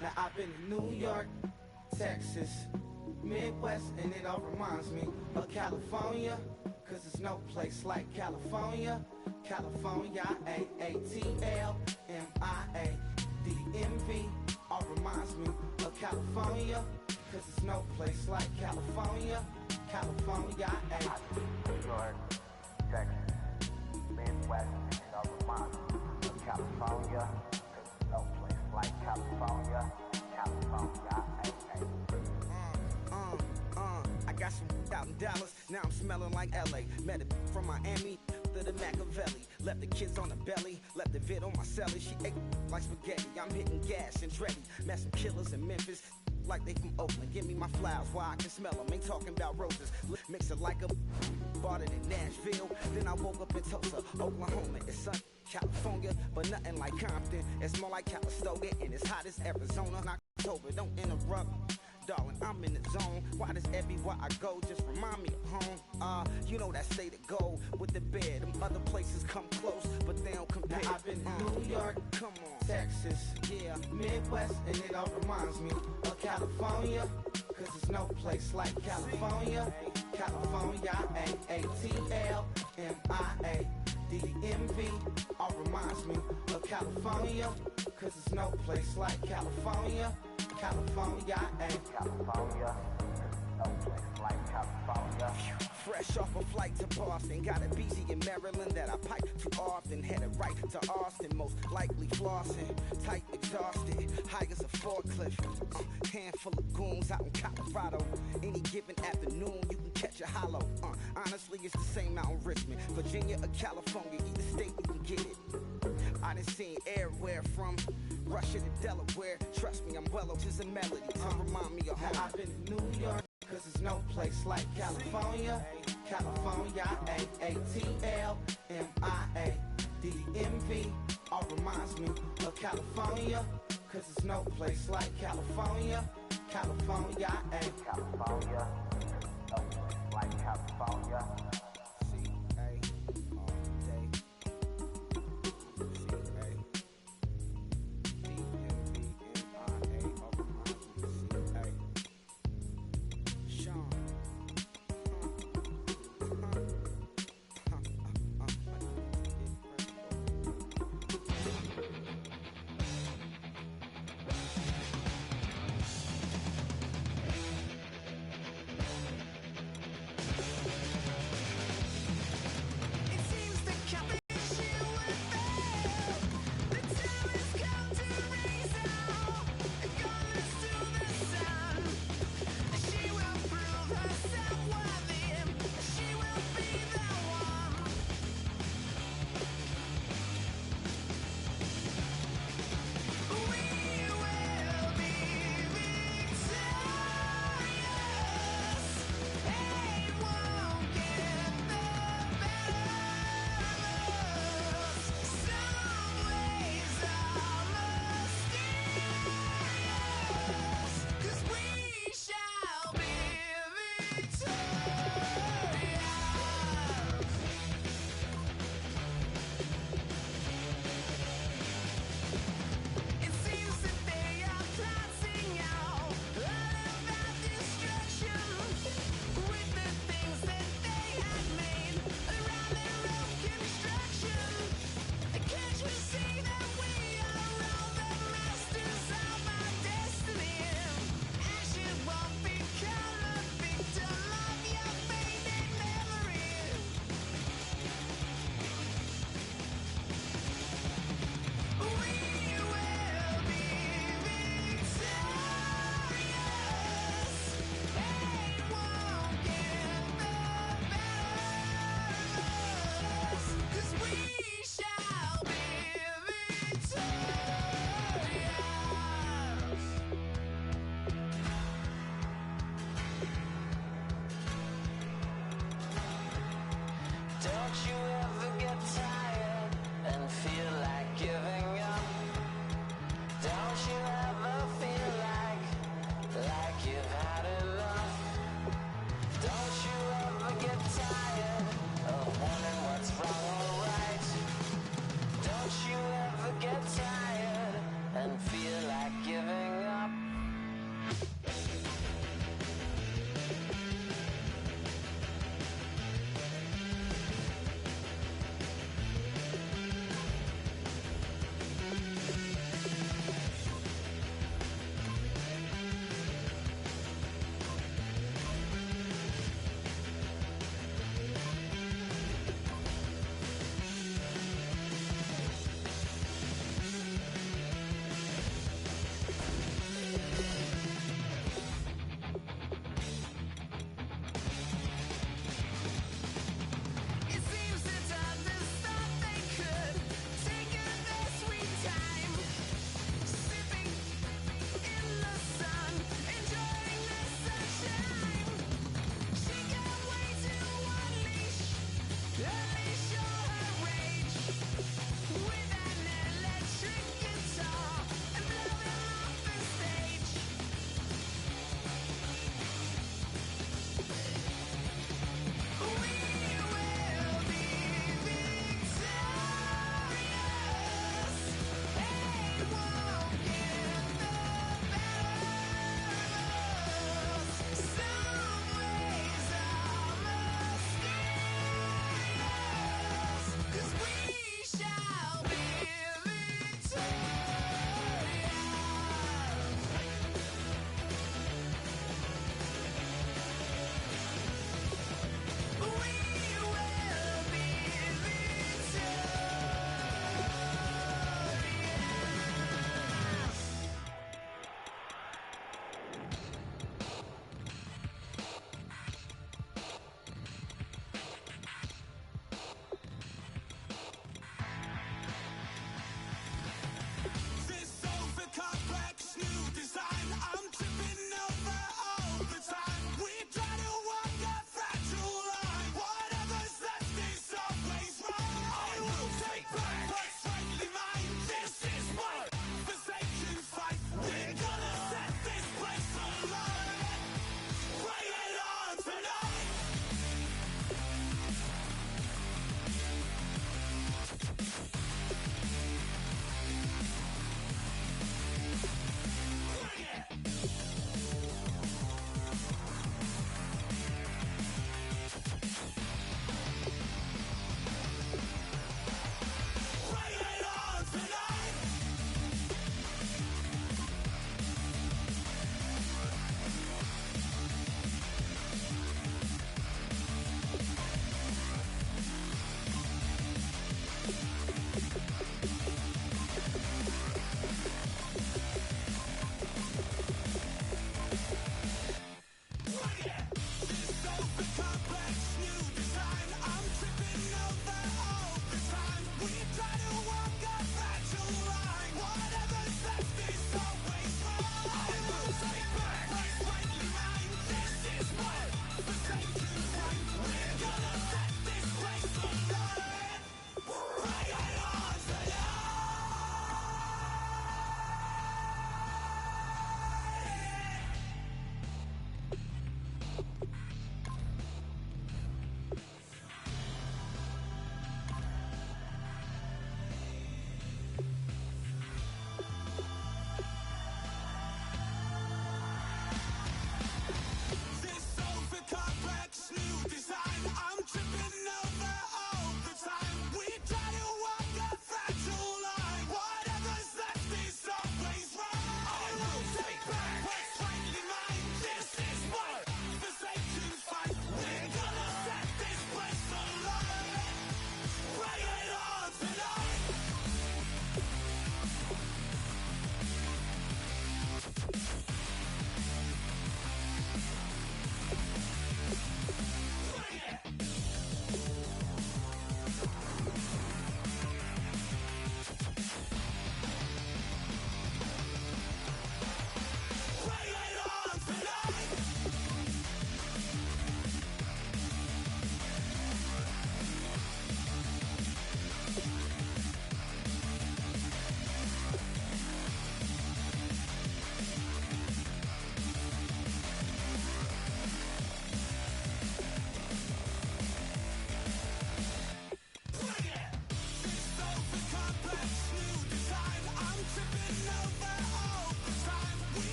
Now I've been in New York, Texas, Midwest, and it all reminds me of California, cause there's no place like California. California, A-A-T-L-M-I-A-D-M-V, all reminds me of California, cause there's no place like California. California, New York, Texas, Midwest, and it all reminds me of California, cause there's no place like California. California, I got some out in Dallas, now I'm smelling like LA. Met it from Miami to the Machiavelli. Left the kids on the belly, left the vid on my celly. She ate like spaghetti, I'm hitting gas and Dreddy. Met some killers in Memphis, like they from Oakland. Give me my flowers while I can smell them. Ain't talking about roses. Mix it like a bought it in Nashville. Then I woke up in Tulsa, Oklahoma. It's sunny, California, but nothing like Compton. It's more like Calistoga, and it's hot as Arizona. October, don't interrupt, darling, I'm in the zone. Why does everywhere I go just remind me of home? You know that state of gold with the bed. Them other places come close, but they don't compare. Now I've been in New York, come on, Texas, yeah, Midwest, and it all reminds me of California, cause there's no place like California. California, A-A-T-L-M-I-A-D-M-V, all reminds me of California, cause there's no place like California. California, California, no place like California. Fresh off a flight to Boston, got a BZ in Maryland that I pipe too often. Headed right to Austin, most likely flossing. Tight, exhausted, high as a forklift. Handful of goons out in Colorado. Any given afternoon, you can catch a hollow. Honestly, it's the same out in Richmond, Virginia or California, either state you can get it. I done seen everywhere from Russia to Delaware. Trust me, I'm well over just a melody to remind me of home. I've been in New York, cause there's no place like California. California, A-A-T-L-M-I-A-D-M-V, all reminds me of California, cause there's no place like California. California, California, no place like California.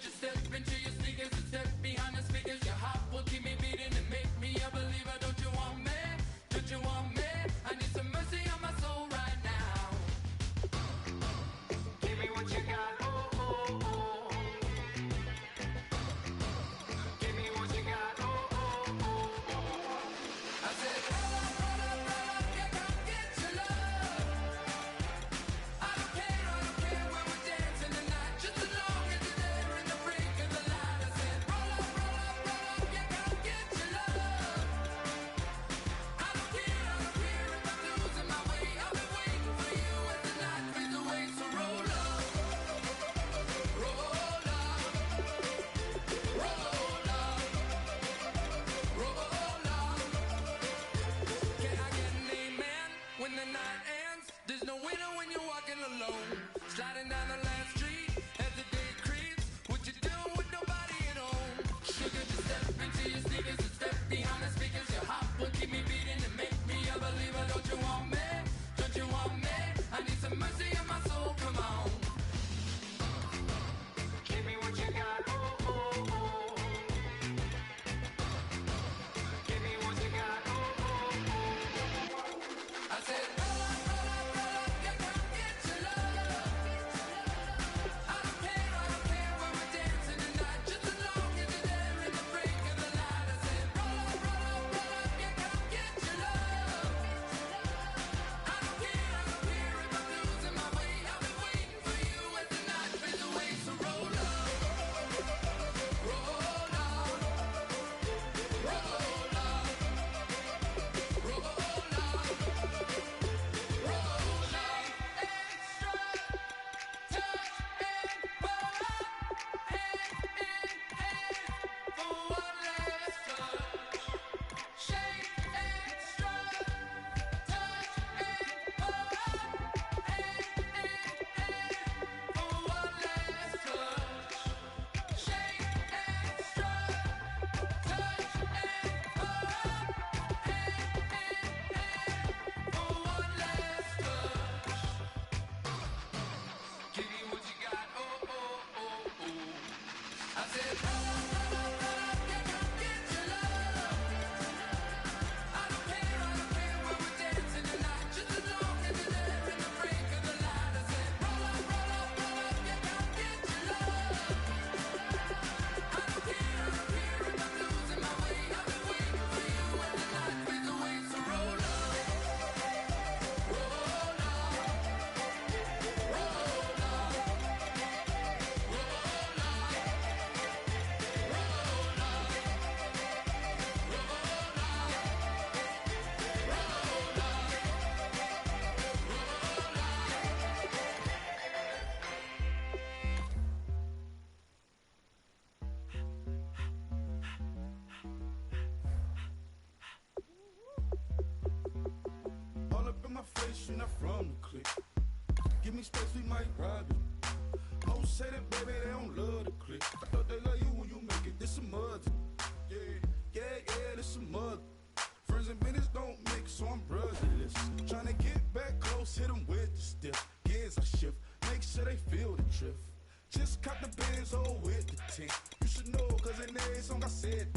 just step into your sneakers and step behind the speakers. Your heart will keep me beating and make me a believer. Don't you want me? Don't you want me? I need some mercy on my soul right now. Give me what you got, oh, oh, oh. Give me what you got, oh, oh, oh, oh. I said, roll up, yeah, come get your love. I don't care when we're dancing tonight, just as long as you're there in the break of the light. I said, roll up, yeah, come get your love. I don't care if I'm losing my way. I'll be waiting for you as the night fades away. So roll up, roll up, roll up, roll up. Can I get an amen when the night ends? There's no winner when you're walking alone. Sliding down the last street as the day creeps. What you doing with nobody at home? Sugar, just step into your sneakers and step behind the speakers. Your heart will keep me beating and make me a believer. Don't you want me? Don't you want me? I need some mercy on my soul. Come on. Give me what you got. Oh, oh, oh. Give me what you got. Oh, oh, oh. I said, roll up, yeah, come get your love. I don't care when we're dancing tonight, just as long as you're there in the break of the light. I said, roll up, yeah, come get your love. I don't care if I'm losing my way. I'll be waiting for you as the night fades away. So roll up, roll up, roll up, roll up, roll up. Extra, touch and pull up, hand in hand for one last touch. Shake extra, touch and pull up, hand in hand for one last touch. Shake extra, touch and pull up, hand in hand for one last touch. Give me what you got, oh, oh, oh, oh. I said, roll up, yeah, come get your love. I don't care when we're dancing tonight, just as long as you're there in the break of the light. I said, roll up, yeah, come get your love. I don't care if I'm losing my way. I'll be waiting for you when the night fades away. So roll up, roll up, roll up, roll up, roll up. All up in my face, you're not from the clique. Give me space, we might rob it. Most say that, baby, they don't love the clique. I thought they love you when you make it. This some mud. Yeah, this some mud. Friends and business don't mix, so I'm brotherless. Tryna get back close, hit them with the stiff. Gears I shift, make sure they feel the drift. Just cop the Benz, oh, with the tent. You should know, cause in every song I said,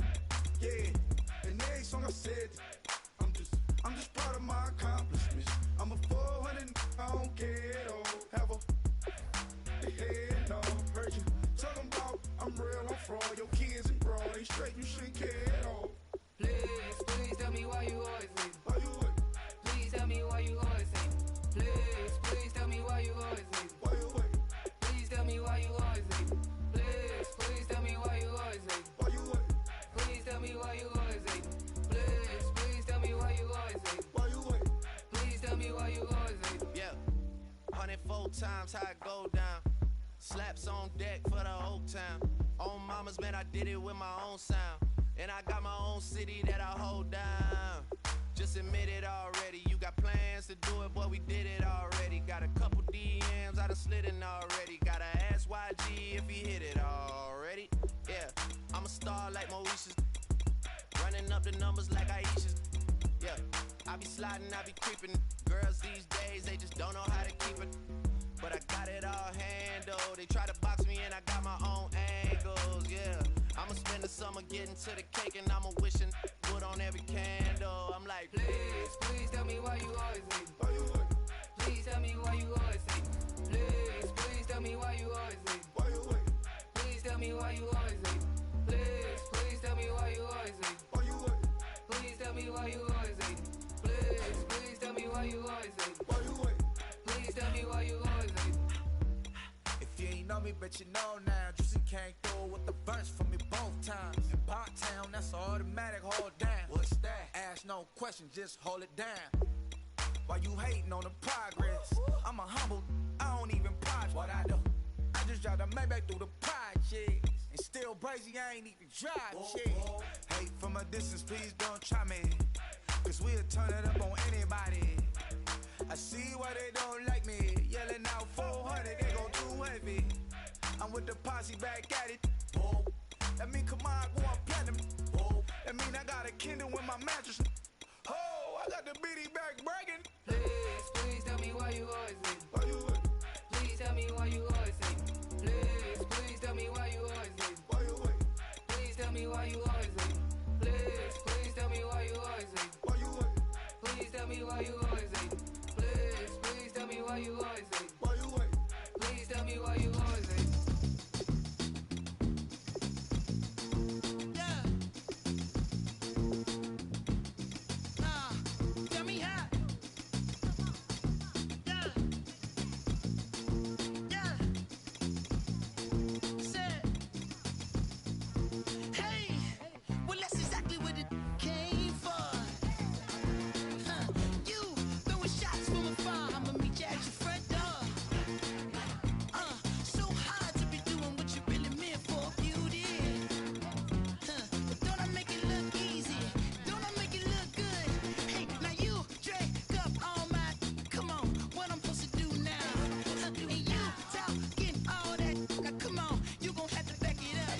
yeah, in every song I said, I'm just proud of my accomplishments. I'm a 400, I don't care at all. Have a head, no, heard you talking about I'm real, I'm fraud. Your kids and broad, ain't straight, you shouldn't care at all. Please tell me why you always leave. Why you wait? Please tell me why you always leave. Please tell me why you always leave. Why you wait? Please tell me why you always leave. Please tell me why you always leave. Why you wait? Please tell me why you always leave. Please tell me why you always leave. Why you wait? Please tell me why you always leave. Yeah, 104 times how it go down. Slaps on deck for the whole time. On mamas, man, I did it with my own sound. And I got my own city that I hold down. Just admit it already. You got plans to do it, boy, we did it already. Got a couple DMs, I done slid in already. Gotta ask YG if he hit it already. Yeah, I'm a star like Mauritius. Running up the numbers like Aisha's. Yeah, I be sliding, I be creeping. Girls these days, they just don't know how to keep it. but I got it all handled. They try to box me and I got my own angles, yeah. I'ma spend the summer getting to the cake and I'ma wishing wood on every candle. I'm like, Please, please tell me why you always hate. Why you wait? Please tell me why you always hate. Please, please tell me why you always hate. Why you wait? Please tell me why you always hate. Please, please tell me why you always hate. Why you wait? Please tell me why you always hate. Please, please tell me why you always hate. Why you wait? Please tell me why you always hate. If you ain't know me, bet you know now. Juicy came through with the verse for me both times. In Town, that's automatic, hold down. What's that? Ask no question, just hold it down. Why you hating on the progress? I'm a humble, I don't even project. What I do? I just drive the Maybach through the projects. And still brazy, I ain't even drive shit. Hate from a distance, please don't try me. Cause we'll turn it up on anybody. I see why they don't like me. Yelling out 400, they go too heavy. I'm with the posse back at it. Whoa. That mean come on, go on platinum. Whoa. That mean I got a Kindle in my mattress. Oh, I got the BD back bragging. Please, please tell me why you always hate. Why you wait? Please tell me why you always hate. Please, please tell me why you always hate. Why you wait? Please tell me why you always hate. Please, please tell me why you always hate. Why you wait? Please tell me why you always hate. Please, please tell me why you always hate. Why you wait? Please tell me why you always hate. Yeah. Tell me how. Yeah. Yeah. Said. Hey. Well, that's exactly what it came for. You throwing shots from afar. I'ma meet you at your front door. So hard to be doing what you really meant for, beauty. But don't I make it look easy? Don't I make it look good? Hey, now you drink up all my. Come on, what I'm supposed to do now? And you talking all that. Now come on, you gon' have to back it up.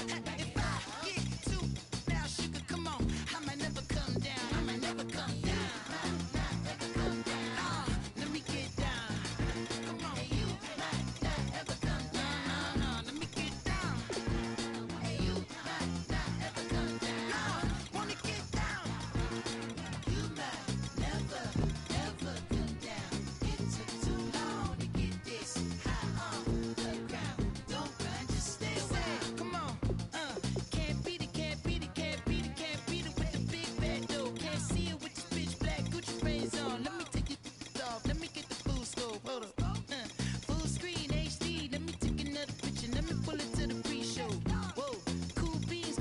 If I get too now, sugar, come on, I might never come down. I might never come down. Never come down. Let me get down. Come on, you might not ever come down. No, let me get down. You might not ever come down. Wanna get down. You might never ever come down. It took too long to get this high on the ground. Don't run, just stay away. Come on, can't beat it, can't beat it, can't beat it, can't beat it with the big bad dough. Can't see it with your bitch black Gucci frames on. Let me take it off. Let me get the full scope. Hold up. Full screen HD. Let me take another picture. Let me pull it to the pre-show. Whoa, cool beans.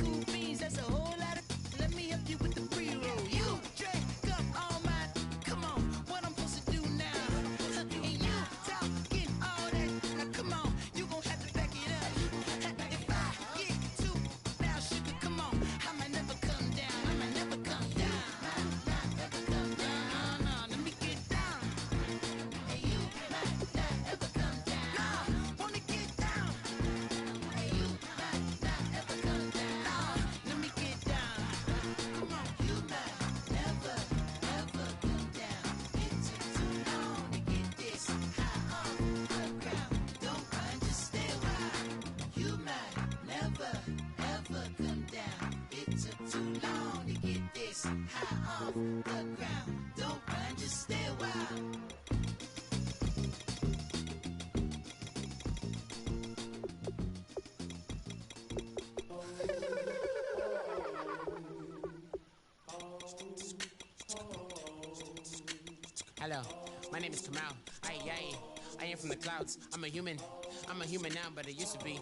That's a whole lot of. Let me help you with the pre-roll. You drink up all my. Come on, what I'm supposed to do now? And you talking all that. Now come on, you gon' have to back it up. If I get too now, sugar, come on, I might never come down. I might never come down. Not ever come down. No, let me get down. And you might not ever come down. Wanna get down. And you might not ever come down. Let me get down. Come on, you might never ever come down. It took too long to get this high on the ground. Don't run, just stay a while. You might never ever come down. It took too long to get this high off the ground. Don't run, just stay a while. Hello, my name is Kamal. I am from the clouds. I'm a human now, but I used to be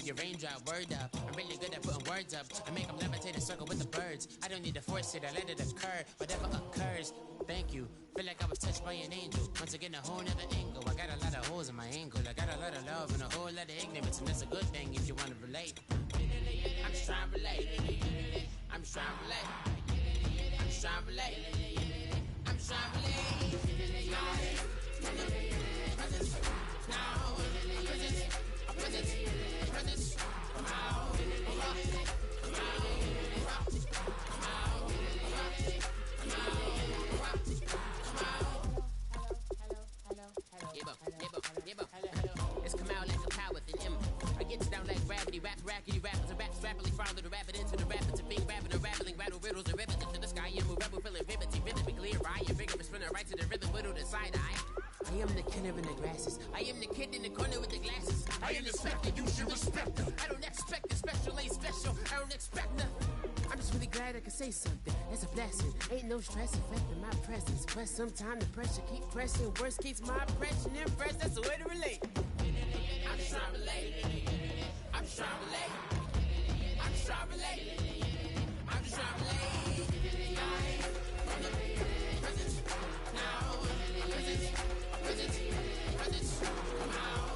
a raindrop, word up. I'm really good at putting words up. I make them levitate and circle with the birds. I don't need to force it, I let it occur. Whatever occurs, thank you. Feel like I was touched by an angel. Once again, a whole nother angle. I got a lot of holes in my angle. I got a lot of love and a whole lot of ignorance, and that's a good thing if you want to relate. I'm just trying to relate. I'm just trying to relate. I'm just trying to relate. I'm just trying to relate. follow the rabbit into the rapids of being rapping and rattling, rattle riddles and rivets into the sky. I'm a rebel, feeling vividly clear. I am vigorous, spinning right to the rhythm, whittle the side eye. I am the kid in the grasses. I am the kid in the corner with the glasses. I am the specter, you should respect them. I don't expect the special, ain't special. I don't expect nothing. I'm just really glad I can say something. It's a blessing. Ain't no stress affecting my presence. But sometimes the pressure keep pressing. Worst keeps my impression impressed. That's the way to relate. I'm just trying to relate. I'm just trying to relate. I'm just trying to relate. I'm just trying to relate. From the present now. Present. Come out.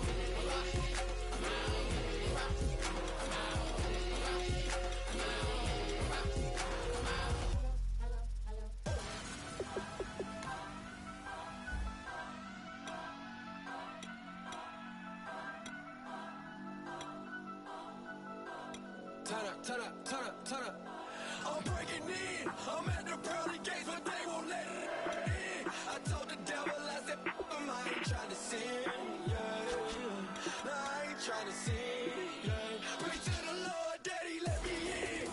Turn up. I'm breaking in. I'm at the pearly gates, but they won't let it in. I told the devil, I said, I ain't trying to sin, yeah. No, I ain't trying to sin, yeah. Pray to the Lord, Daddy, let me in.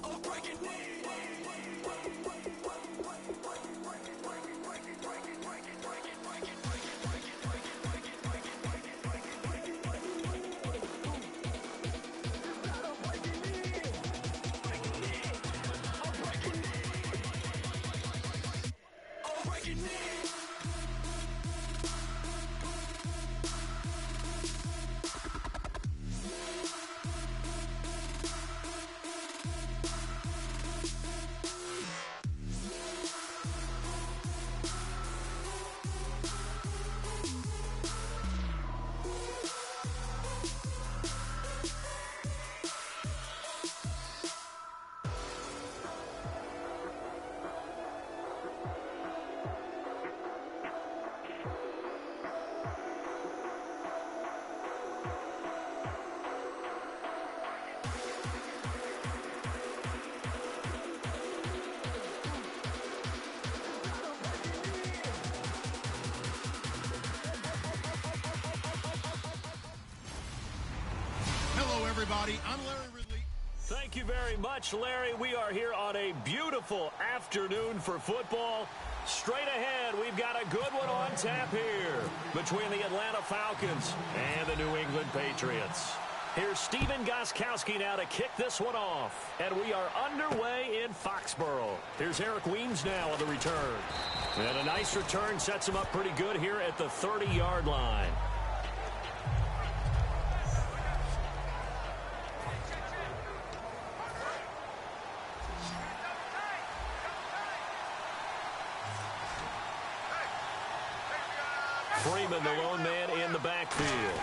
I'm breaking in. Hello, everybody. I'm Larry Ridley. Thank you very much, Larry. We are here on a beautiful afternoon for football. Straight ahead, we've got a good one on tap here between the Atlanta Falcons and the New England Patriots. Here's Steven Gostkowski now to kick this one off. And we are underway in Foxborough. Here's Eric Weems now on the return. And a nice return sets him up pretty good here at the 30-yard line. Freeman, the lone man in the backfield.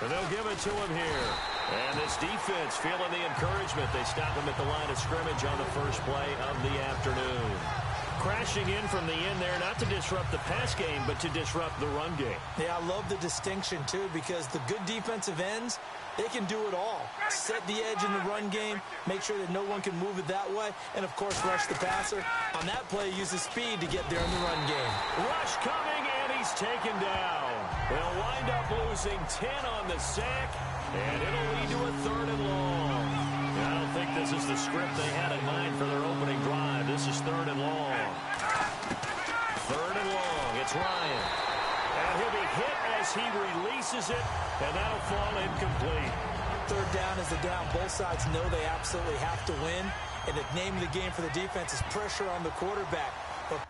And they'll give it to him here. And this defense feeling the encouragement. They stop him at the line of scrimmage on the first play of the afternoon. Crashing in from the end there, not to disrupt the pass game, but to disrupt the run game. Yeah, I love the distinction, too, because the good defensive ends, they can do it all. Set the edge in the run game, make sure that no one can move it that way, and, of course, rush the passer. On that play, use the speed to get there in the run game. Rush coming, and he's taken down. They'll wind up losing 10 on the sack, and it'll lead to a 3rd and long. I don't think this is the script they had in mind for their opening drive. This is 3rd and long. 3rd and long. It's Ryan. And he'll be hit as he releases it, and that'll fall incomplete. 3rd down is the down. Both sides know they absolutely have to win, and the name of the game for the defense is pressure on the quarterback. But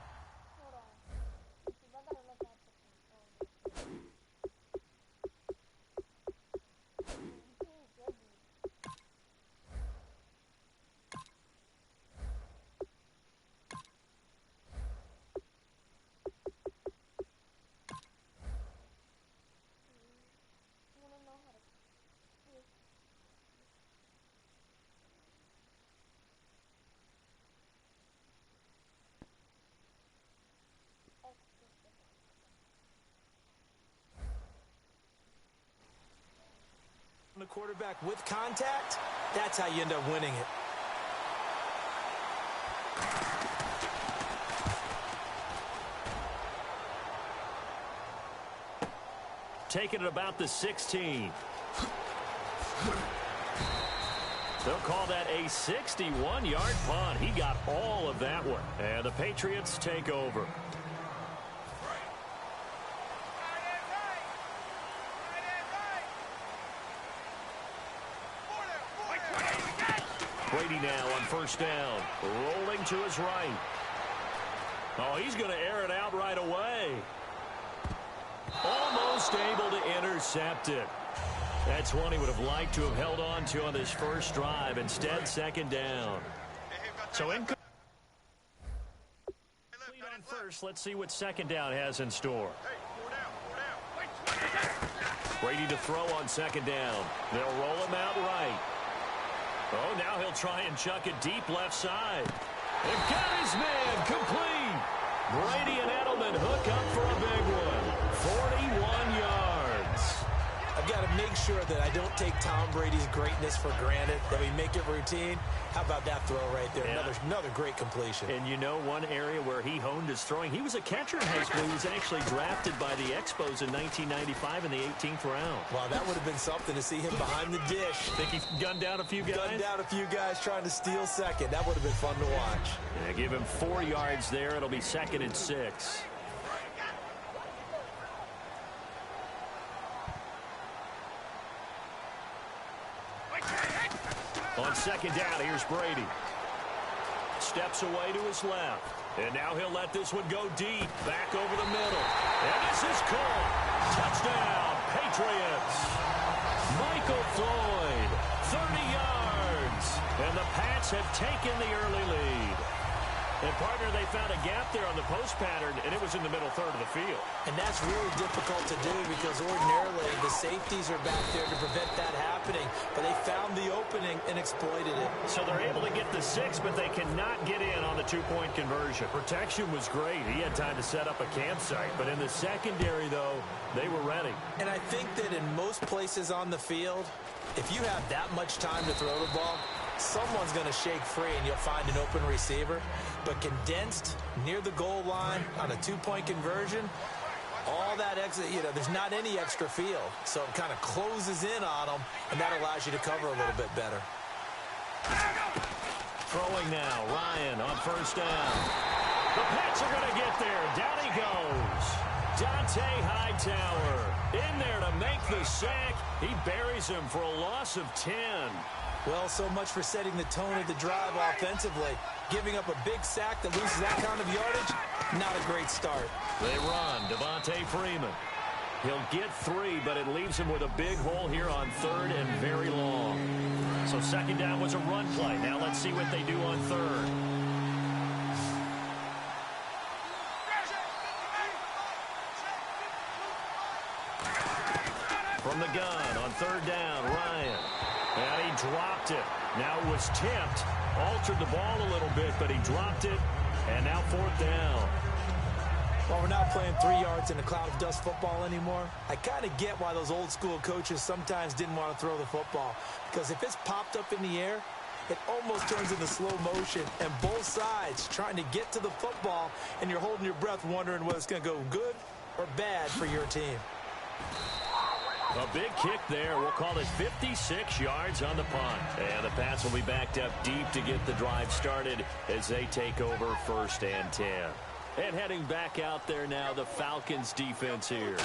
the quarterback with contact, that's how you end up winning it. taken at about the 16. They'll call that a 61-yard punt. He got all of that one. And the Patriots take over. Brady now on first down. Rolling to his right. Oh, he's going to air it out right away. Almost able to intercept it. That's one he would have liked to have held on to on this first drive. Instead, second down. So in on first, let's see what second down has in store. Brady to throw on second down. They'll roll him out right. Oh, now he'll try and chuck it deep left side. They've got his man complete. Brady and Edelman hook up for a big one. 41 yards. I've got to make sure that I don't take Tom Brady's greatness for granted, that we make it routine. How about that throw right there? Yeah. Another great completion. And you know one area where he honed his throwing, he was a catcher in high school. He was actually drafted by the Expos in 1995 in the 18th round. Wow, that would have been something to see him behind the dish. Think he gunned down a few guys? Gunned down a few guys trying to steal second. That would have been fun to watch. Yeah, give him 4 yards there. It'll be 2nd and 6. On second down, here's Brady. Steps away to his left. And now he'll let this one go deep. Back over the middle. And this is caught. Touchdown, Patriots. Michael Floyd, 30 yards. And the Pats have taken the early lead. And, partner, they found a gap there on the post pattern, and it was in the middle third of the field. And that's really difficult to do because ordinarily the safeties are back there to prevent that happening. But they found the opening and exploited it. So they're able to get the 6, but they cannot get in on the 2-point conversion. Protection was great. He had time to set up a campsite. But in the secondary, though, they were ready. And I think that in most places on the field, if you have that much time to throw the ball, someone's going to shake free and you'll find an open receiver. But condensed near the goal line on a 2-point conversion, all that extra, there's not any extra field. So it kind of closes in on them, and that allows you to cover a little bit better. Throwing now, Ryan on first down. The Pats are going to get there. Down he goes. Dante Hightower in there to make the sack. He buries him for a loss of 10. Well, so much for setting the tone of the drive offensively. Giving up a big sack that loses that kind of yardage, not a great start. They run. Devontae Freeman. He'll get 3, but it leaves him with a big hole here on 3rd and very long. So second down was a run play. Now let's see what they do on 3rd. From the gun on 3rd down, Ryan. And he dropped it. Now it was tipped. Altered the ball a little bit, but he dropped it. And now 4th down. Well, we're not playing 3 yards in a cloud of dust football anymore. I kind of get why those old school coaches sometimes didn't want to throw the football. Because if it's popped up in the air, it almost turns into slow motion. And both sides trying to get to the football, and you're holding your breath wondering whether it's going to go good or bad for your team. A big kick there. We'll call it 56 yards on the punt. And the Pats will be backed up deep to get the drive started as they take over 1st and 10. And heading back out there now, the Falcons defense here.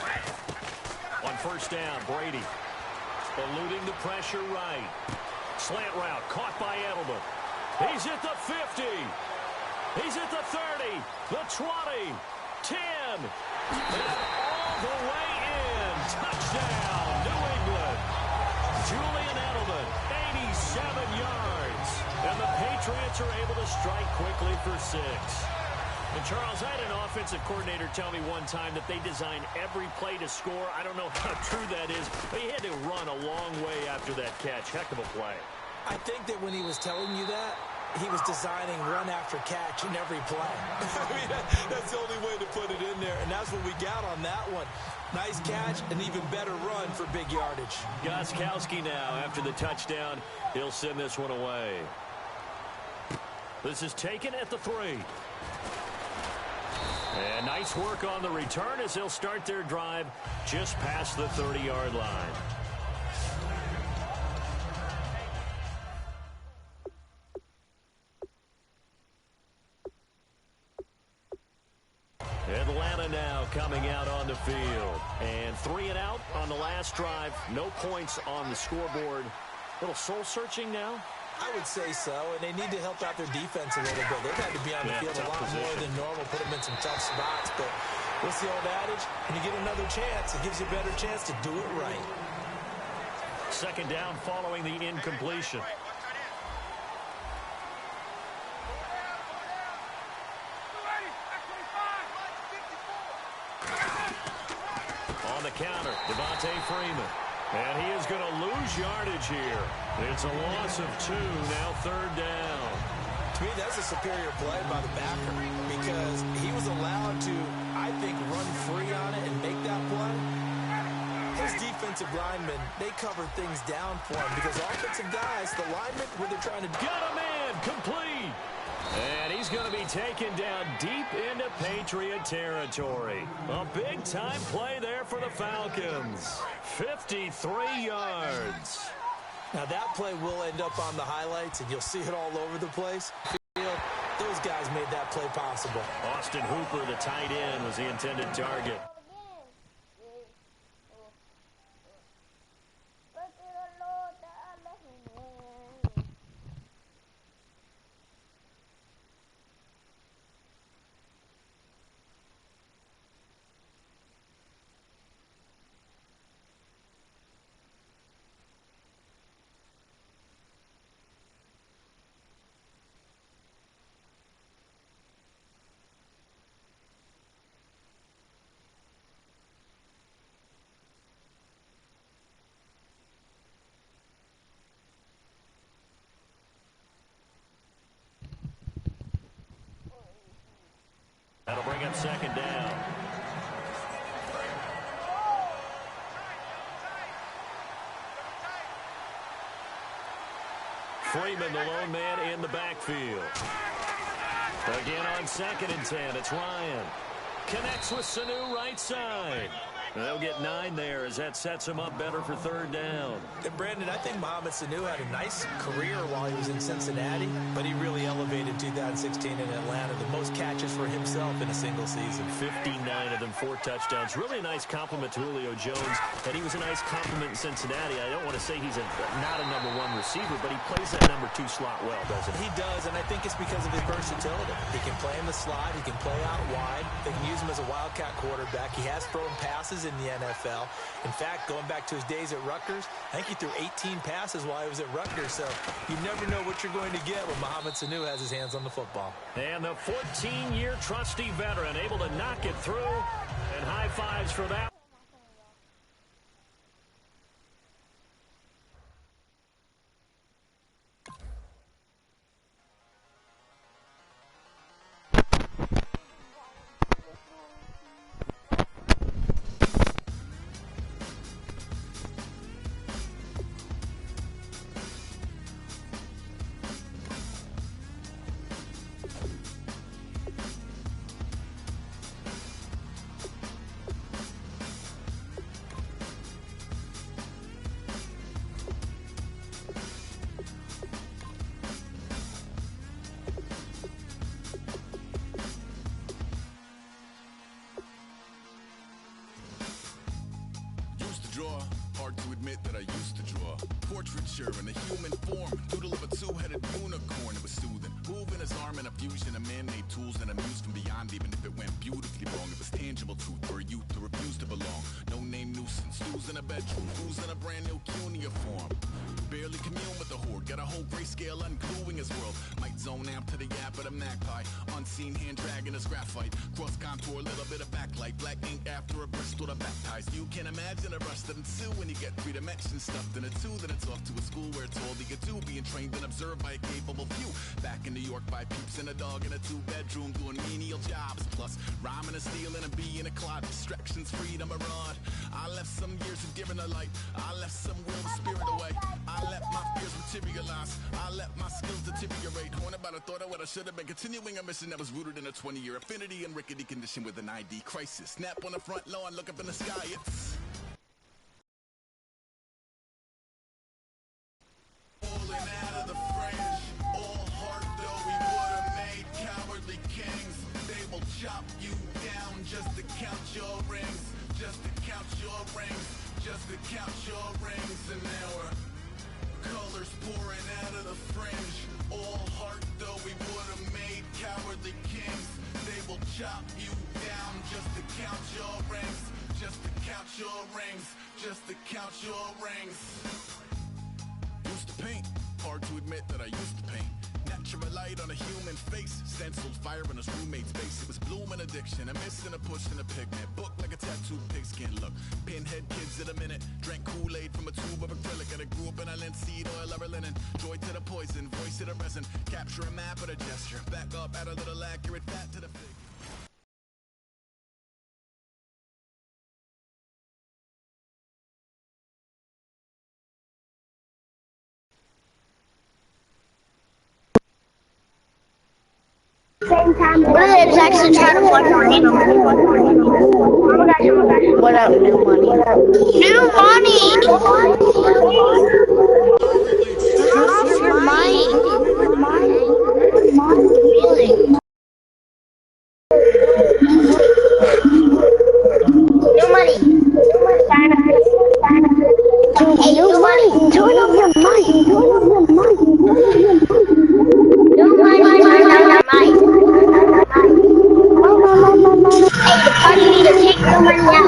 On first down, Brady eluding the pressure right. Slant route caught by Edelman. He's at the 50. He's at the 30, the 20, 10, and all the way in. Touchdown, New England. Julian Edelman, 87 yards. And the Patriots are able to strike quickly for 6. And Charles, I had an offensive coordinator tell me one time that they design every play to score. I don't know how true that is, but he had to run a long way after that catch. Heck of a play. I think that when he was telling you that, he was designing run after catch in every play. I mean, that's the only way to put it in there, and that's what we got on that one. Nice catch, an even better run for big yardage. Gostkowski now, after the touchdown, he'll send this one away. This is taken at the 3. And nice work on the return as they'll start their drive just past the 30-yard line. Atlanta now coming out on the field. And 3 and out on the last drive. No points on the scoreboard. Little soul-searching now? I would say so, and they need to help out their defense a little bit. They've had to be on the field a lot more than normal, put them in some tough spots. But what's the old adage? When you get another chance, it gives you a better chance to do it right. Second down following the incompletion. On the counter, Devontae Freeman. And he is going to lose yardage here. It's a loss of 2, now third down. To me, that's a superior play by the backer because he was allowed to, I think, run free on it and make that play. His defensive linemen, they cover things down for him because offensive guys, the linemen, when they're trying to... Got a man, complete. And he's going to be taken down deep into Patriot territory. A big-time play there for the Falcons. 53 yards. Now, that play will end up on the highlights, and you'll see it all over the place. Those guys made that play possible. Austin Hooper, the tight end, was the intended target. That'll bring up second down. Freeman, the lone man in the backfield. Again on 2nd and 10, it's Ryan. Connects with Sanu right side. They'll get 9 there as that sets him up better for third down. And Brandon, I think Mohamed Sanu had a nice career while he was in Cincinnati, but he really elevated 2016 in Atlanta. The most catches for himself in a single season. 59 of them, 4 touchdowns. Really a nice compliment to Julio Jones, and he was a nice compliment in Cincinnati. I don't want to say he's not a number 1 receiver, but he plays that number 2 slot well, doesn't he? He does, and I think it's because of his versatility. He can play in the slot. He can play out wide. They can use him as a wildcat quarterback. He has thrown passes in the NFL. In fact, going back to his days at Rutgers, I think he threw 18 passes while he was at Rutgers, so you never know what you're going to get when Mohamed Sanu has his hands on the football. And the 14-year trusty veteran able to knock it through, and high fives for that. Hard to admit that I used to draw portraiture in a human form, doodle of a 2-headed unicorn. It was soothing, moving his arm in a fusion of man-made tools and amused from beyond. Even if it went beautifully wrong, it was tangible truth for a youth who refused to belong. No name nuisance, who's in a bedroom, who's in a brand new cuneiform. Barely commune with the horde, got a whole grayscale ungluing his world. Might zone out to the yap of a magpie, unseen hand dragging his graphite. Cross contour, little bit of backlight, black ink after a Bristol to baptize. You can imagine a rush that ensue when you get 3 dimensions stuffed in a 2. Then it's off to a school where it's all you get to, being trained and observed by a capable few. Back in New York by peeps and a dog in a 2-bedroom doing menial jobs. Plus rhyming and stealing and being a clod, distractions, freedom, a rod. I left some years of giving a light, I left some will, spirit away. I left my fears with materialize. I let my skills deteriorate. Haunted by the thought of what I should have been. Continuing a mission that was rooted in a 20-year affinity and rickety condition with an ID crisis. Snap on the front lawn, look up in the sky. It's falling out of the fringe. All heart though we would have made cowardly kings. They will chop you down just to count your rings. Just to count your rings. Just to count your rings. And there were colors pouring out of the fringe. All heart though we would have made cowardly kings. They will chop you down just to count your rings. Just to count your rings. Just to count your rings. Used to paint. Hard to admit that I used to paint. Natural light on a human face. Stenciled fire in his roommate's face. It was bloom and addiction. A miss and a push and a pigment. Book like a tattooed pigskin look. Pinhead kids in a minute. Drank Kool-Aid from a tube of acrylic. And I grew up in a linseed oil or a linen. Joy to the poison. Voice to the resin. Capture a map with a gesture. Back up, add a little accurate fat to the fig. What are the Jackson trying to plug for him? What up, New Money? New Money! Turn off your mic. Really? New Money. Hey, New Money, turn off your mic. New Money, turn off your mic. Hey, the party need to kick New Money out.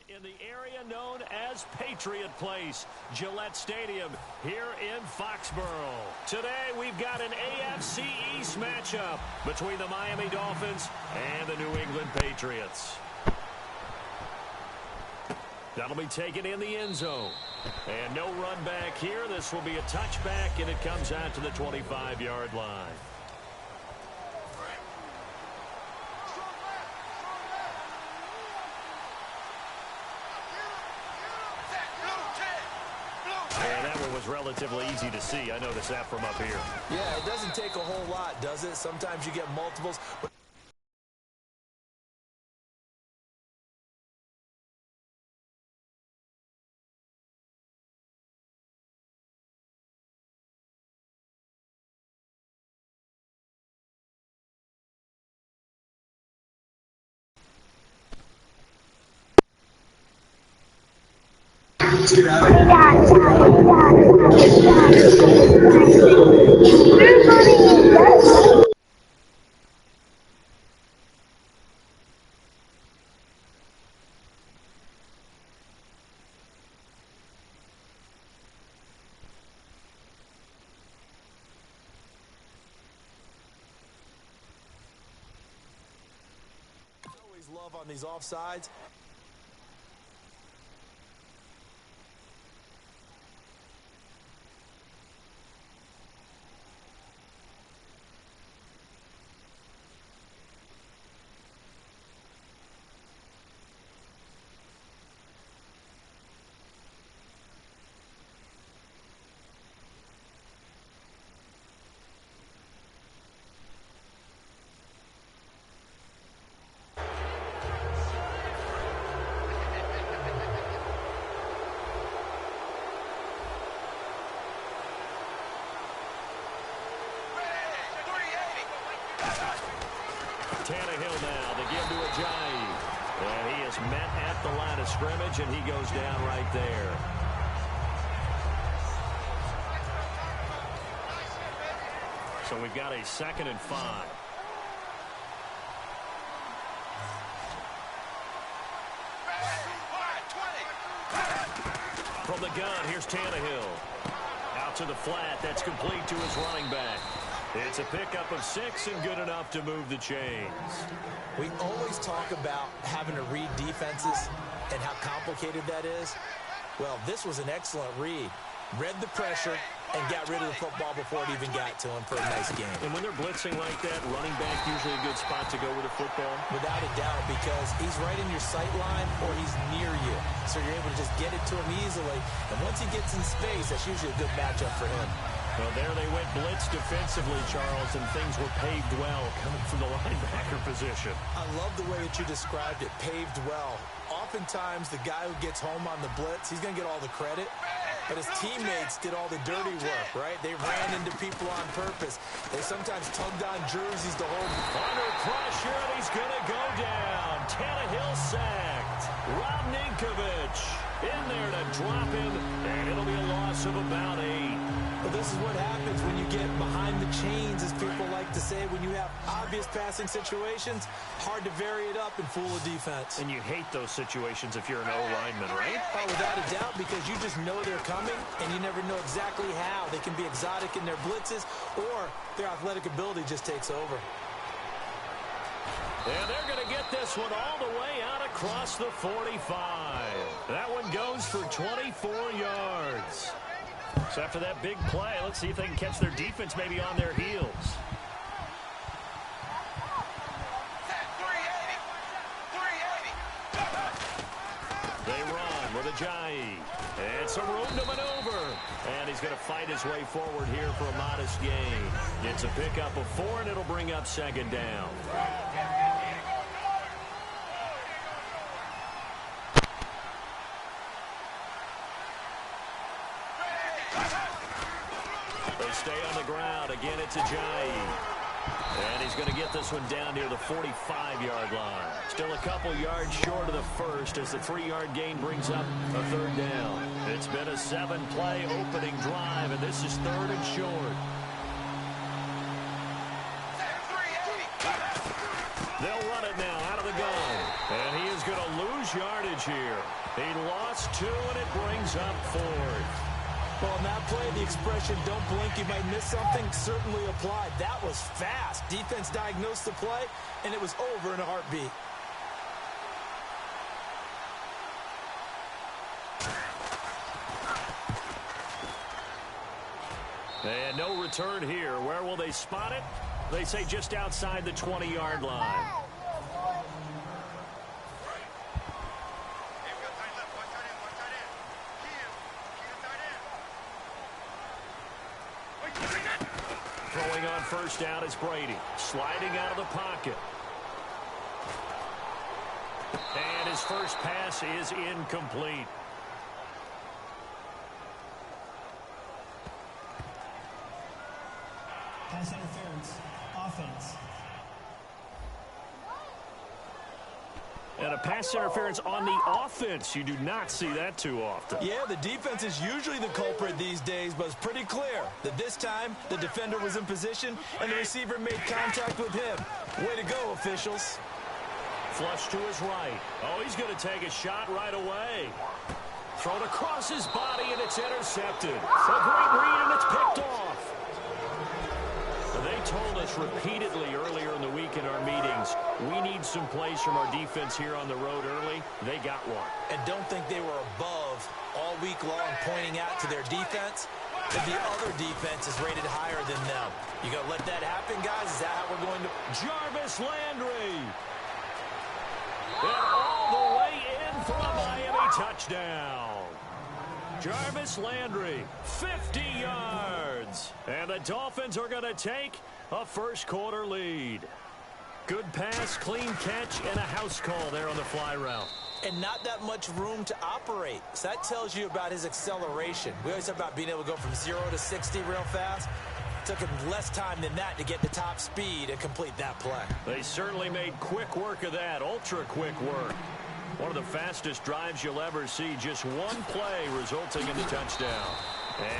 In the area known as Patriot Place, Gillette Stadium here in Foxborough. Today we've got an AFC East matchup between the Miami Dolphins and the New England Patriots. That'll be taken in the end zone. And no run back here. This will be a touchback, and it comes out to the 25-yard line. And that one was relatively easy to see. I noticed that from up here. Yeah, it doesn't take a whole lot, does it? Sometimes you get multiples. But always love on these offsides. Tannehill now, they give to Ajayi. And he is met at the line of scrimmage, and he goes down right there. So we've got a 2nd and 5. From the gun, here's Tannehill. Out to the flat, that's complete to his running back. It's a pickup of 6 and good enough to move the chains. We always talk about having to read defenses and how complicated that is. Well, this was an excellent read. Read the pressure and got rid of the football before it even got to him for a nice game. And when they're blitzing like that, running back usually a good spot to go with the football? Without a doubt, because he's right in your sight line or he's near you. So you're able to just get it to him easily. And once he gets in space, that's usually a good matchup for him. Well, there they went blitz defensively, Charles, and things were paved well coming from the linebacker position. I love the way that you described it, paved well. Oftentimes, the guy who gets home on the blitz, he's going to get all the credit. But his teammates did all the dirty work, right? They ran into people on purpose. They sometimes tugged on jerseys to hold. Under pressure, and he's going to go down. Tannehill sacked. Rob Ninkovich in there to drop him, and it'll be a loss of about 8. But this is what happens when you get behind the chains, as people like to say. When you have obvious passing situations, hard to vary it up and fool a defense. And you hate those situations if you're an O-lineman, right? Oh, without a doubt, because you just know they're coming, and you never know exactly how. They can be exotic in their blitzes, or their athletic ability just takes over. And they're going to get this one all the way out across the 45. That one goes for 24 yards. So after that big play, let's see if they can catch their defense maybe on their heels. They run with Ajayi. And some room to maneuver. And he's going to fight his way forward here for a modest gain. It's a pickup of 4, and it'll bring up second down. They stay on the ground. Again, it's Ajayi. And he's going to get this one down near the 45-yard line. Still a couple yards short of the first as the 3-yard gain brings up a third down. It's been a 7-play opening drive, and this is 3rd and short. They'll run it now out of the gun. And he is going to lose yardage here. He lost 2, and it brings up 4th. Well, on that play, the expression, don't blink, you might miss something, certainly applied. That was fast. Defense diagnosed the play, and it was over in a heartbeat. And no return here. Where will they spot it? They say just outside the 20-yard line. Throwing on first down is Brady. Sliding out of the pocket. And his first pass is incomplete. Pass interference. Offense. And a pass interference on the offense. You do not see that too often. Yeah, the defense is usually the culprit these days, but it's pretty clear that this time the defender was in position and the receiver made contact with him. Way to go, officials. Flush to his right. Oh, he's going to take a shot right away. Thrown across his body, and it's intercepted. A great read, and it's picked off. They told us repeatedly earlier in the week in our meetings, we need some plays from our defense here on the road early. They got one. And don't think they were above all week long pointing out to their defense that the other defense is rated higher than them. You going to let that happen, guys? Is that how we're going to... Jarvis Landry. And all the way in for a Miami touchdown. Jarvis Landry, 50 yards. And the Dolphins are going to take a first-quarter lead. Good pass, clean catch, and a house call there on the fly route. And not that much room to operate. So that tells you about his acceleration. We always talk about being able to go from 0 to 60 real fast. It took him less time than that to get the top speed and complete that play. They certainly made quick work of that, ultra-quick work. One of the fastest drives you'll ever see. Just one play resulting in the touchdown.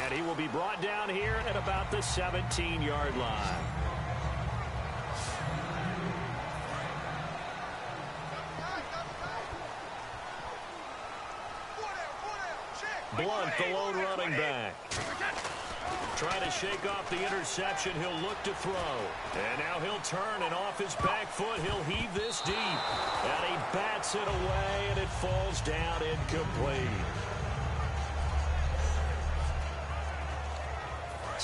And he will be brought down here at about the 17-yard line. Blunt, the lone running back. Trying to shake off the interception. He'll look to throw. And now he'll turn, and off his back foot, he'll heave this deep. And he bats it away, and it falls down incomplete.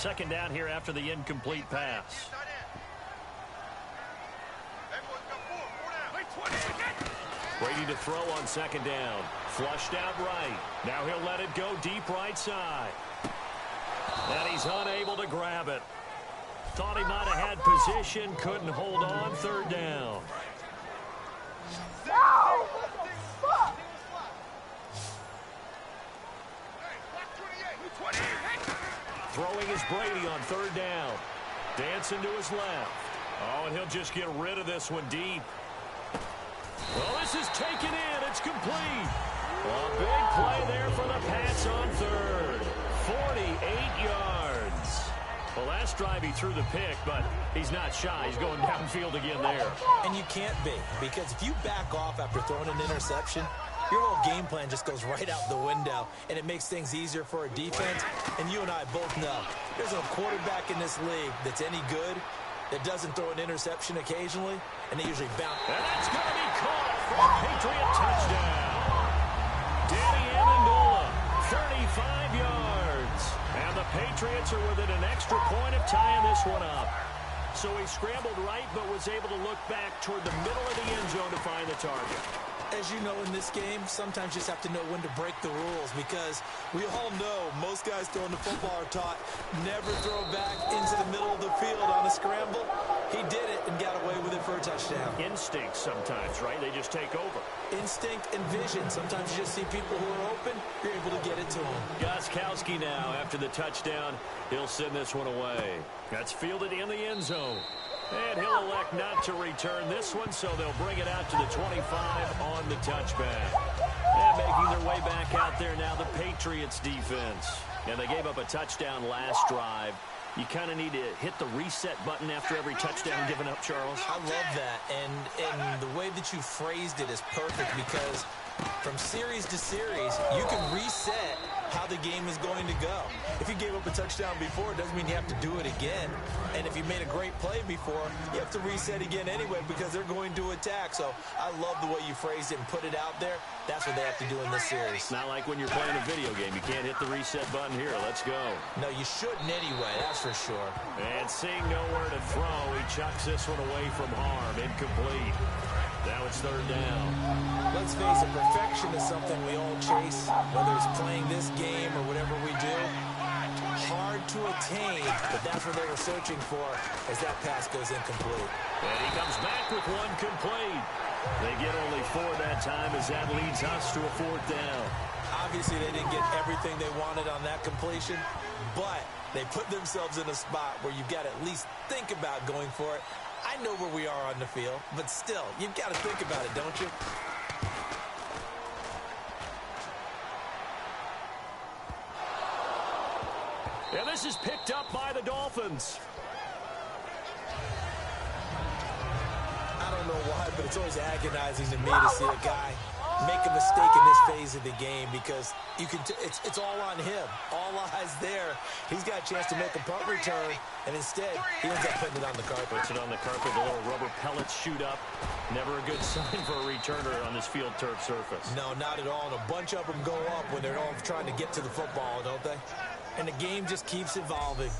Second down here after the incomplete pass. Brady to throw on second down. Flushed out right. Now he'll let it go deep right side. And he's unable to grab it. Thought he might have had position. Couldn't hold on. Third down. Throwing is Brady on third down. Dancing to his left. Oh, and he'll just get rid of this one deep. Well, this is taken in. It's complete. A big play there for the Pats on third. 48 yards. Well, last drive he threw the pick, but he's not shy. He's going downfield again there. And you can't be, because if you back off after throwing an interception, your whole game plan just goes right out the window, and it makes things easier for a defense. And you and I both know there's a quarterback in this league that's any good that doesn't throw an interception occasionally, and they usually bounce. And that's going to be caught for a Patriot touchdown. Danny Amendola, 35 yards. And the Patriots are within an extra point of tying this one up. So he scrambled right, but was able to look back toward the middle of the end zone to find the target. As you know, in this game, sometimes you just have to know when to break the rules, because we all know most guys throwing the football are taught never throw back into the middle of the field on a scramble. He did it and got away with it for a touchdown. Instinct sometimes, right? They just take over. Instinct and vision. Sometimes you just see people who are open, you're able to get it to them. Gostkowski now, after the touchdown, he'll send this one away. That's fielded in the end zone. And he'll elect not to return this one, so they'll bring it out to the 25 on the touchback. And making their way back out there now, the Patriots defense. And they gave up a touchdown last drive. You kind of need to hit the reset button after every touchdown given up, Charles. I love that. And the way that you phrased it is perfect, because from series to series, you can reset how the game is going to go. If you gave up a touchdown before, it doesn't mean you have to do it again. And if you made a great play before, you have to reset again anyway, because they're going to attack. So I love the way you phrased it and put it out there. That's what they have to do in this series. Not like when you're playing a video game. You can't hit the reset button here. Let's go. No, you shouldn't anyway, that's for sure. And seeing nowhere to throw, he chucks this one away from harm. Incomplete. Now it's third down. Let's face it, perfection is something we all chase, whether it's playing this game or whatever we do. Hard to attain, but that's what they were searching for as that pass goes incomplete. And he comes back with one complete. They get only 4 that time, as that leads us to a fourth down. Obviously, they didn't get everything they wanted on that completion, but they put themselves in a spot where you've got to at least think about going for it. I know where we are on the field, but still, you've got to think about it, don't you? And this is picked up by the Dolphins. I don't know why, but it's always agonizing to me to see a guy make a mistake in this phase of the game, because you can it's all on him. All eyes there. He's got a chance to make a punt return, and instead he ends up putting it on the carpet. Puts it on the carpet. The little rubber pellets shoot up. Never a good sign for a returner on this field turf surface. No, not at all. And a bunch of them go up when they're all trying to get to the football, don't they? And the game just keeps evolving.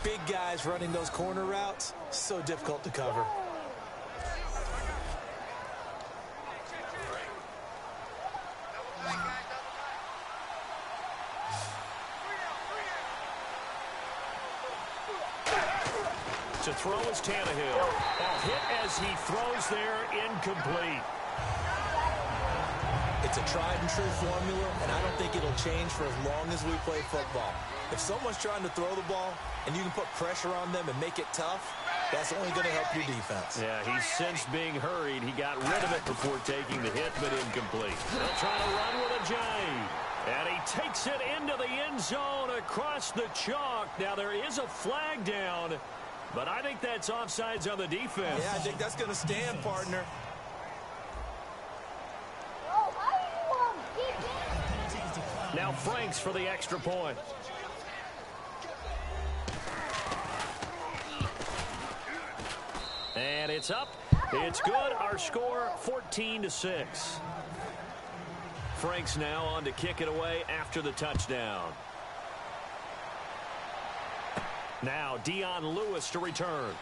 Big guys running those corner routes, so difficult to cover. To throw is Tannehill. A hit as he throws there, incomplete. It's a tried and true formula, and I don't think it'll change for as long as we play football. If someone's trying to throw the ball and you can put pressure on them and make it tough, that's only going to help your defense. Yeah, he sensed being hurried. He got rid of it before taking the hit, but incomplete. They'll try to run with a jive. And he takes it into the end zone across the chalk. Now there is a flag down, but I think that's offsides on the defense. Yeah, I think that's going to stand, partner. Now Franks for the extra point. And it's up. It's good. Our score, 14-6. Franks now on to kick it away after the touchdown. Now Dion Lewis to return.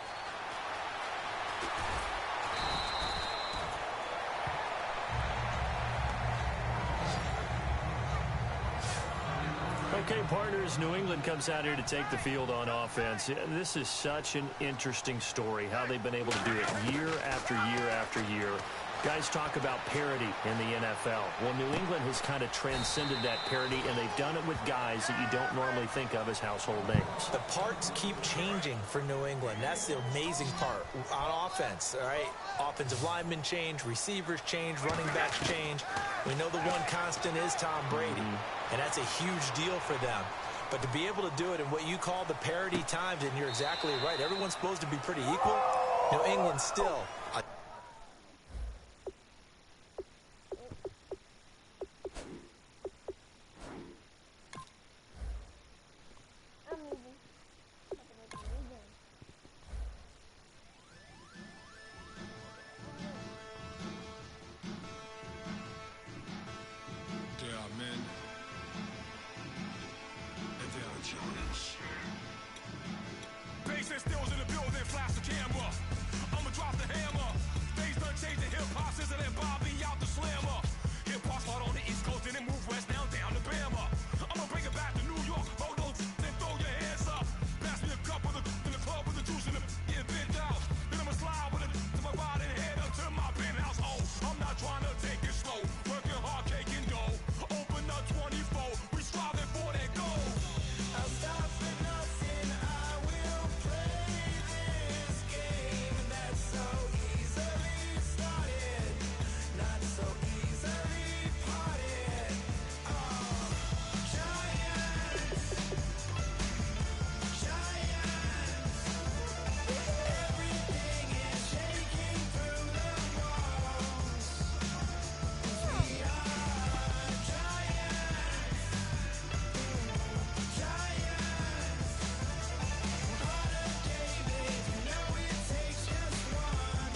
Okay, partners, New England comes out here to take the field on offense. This is such an interesting story, how they've been able to do it year after year after year. Guys talk about parity in the NFL. Well, New England has kind of transcended that parity, and they've done it with guys that you don't normally think of as household names. The parts keep changing for New England. That's the amazing part on offense, all right? Offensive linemen change, receivers change, running backs change. We know the one constant is Tom Brady, and that's a huge deal for them. But to be able to do it in what you call the parity times, and you're exactly right, everyone's supposed to be pretty equal. New England still Patient stills in the building, flash the camera. I'ma drop the hammer. Things done changed in hip-hop, sizzle and Bobby out the slammer. Hip-hop start on the East Coast and then move west now down to Bama. I'ma bring it back to New York, hold those and throw your hands up. Pass me a cup with in the club with the juice in the get bent out. Then I'ma slide with it to my ride and head up to my penthouse. Oh, I'm not trying to take it slow, working hard, cake and dough. Open up 24, we striving for that goal. I'll stop for nothing, I will play this game that's so easily started, not so easily parted. Giants, everything is shaking through the walls. We are giants. Heart of David, you know it takes just one.